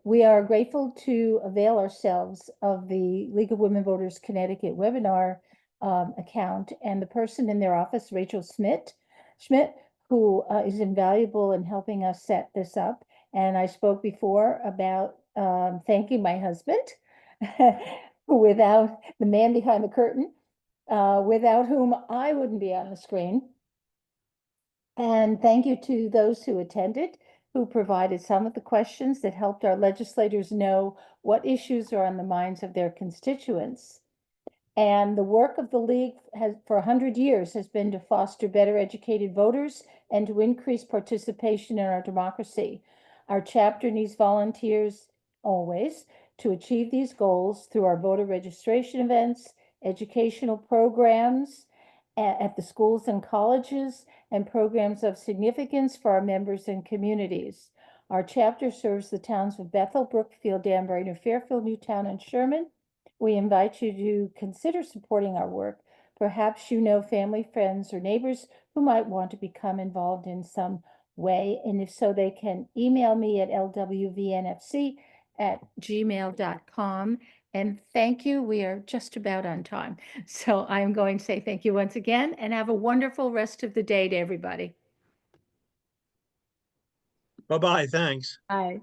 we are grateful to avail ourselves of the League of Women Voters Connecticut webinar account, and the person in their office, Rachel Schmidt, who is invaluable in helping us set this up. And I spoke before about thanking my husband, without the man behind the curtain, without whom I wouldn't be on the screen. And thank you to those who attended, who provided some of the questions that helped our legislators know what issues are on the minds of their constituents. And the work of the league for 100 years has been to foster better educated voters and to increase participation in our democracy. Our chapter needs volunteers always to achieve these goals through our voter registration events, educational programs at the schools and colleges, and programs of significance for our members and communities. Our chapter serves the towns of Bethel, Brookfield, Danbury, New Fairfield, Newtown, and Sherman. We invite you to consider supporting our work. Perhaps you know family, friends, or neighbors who might want to become involved in some way. And if so, they can email me at lwvnfc@gmail.com. And thank you. We are just about on time. So I'm going to say thank you once again, and have a wonderful rest of the day to everybody. Bye-bye. Thanks. Bye.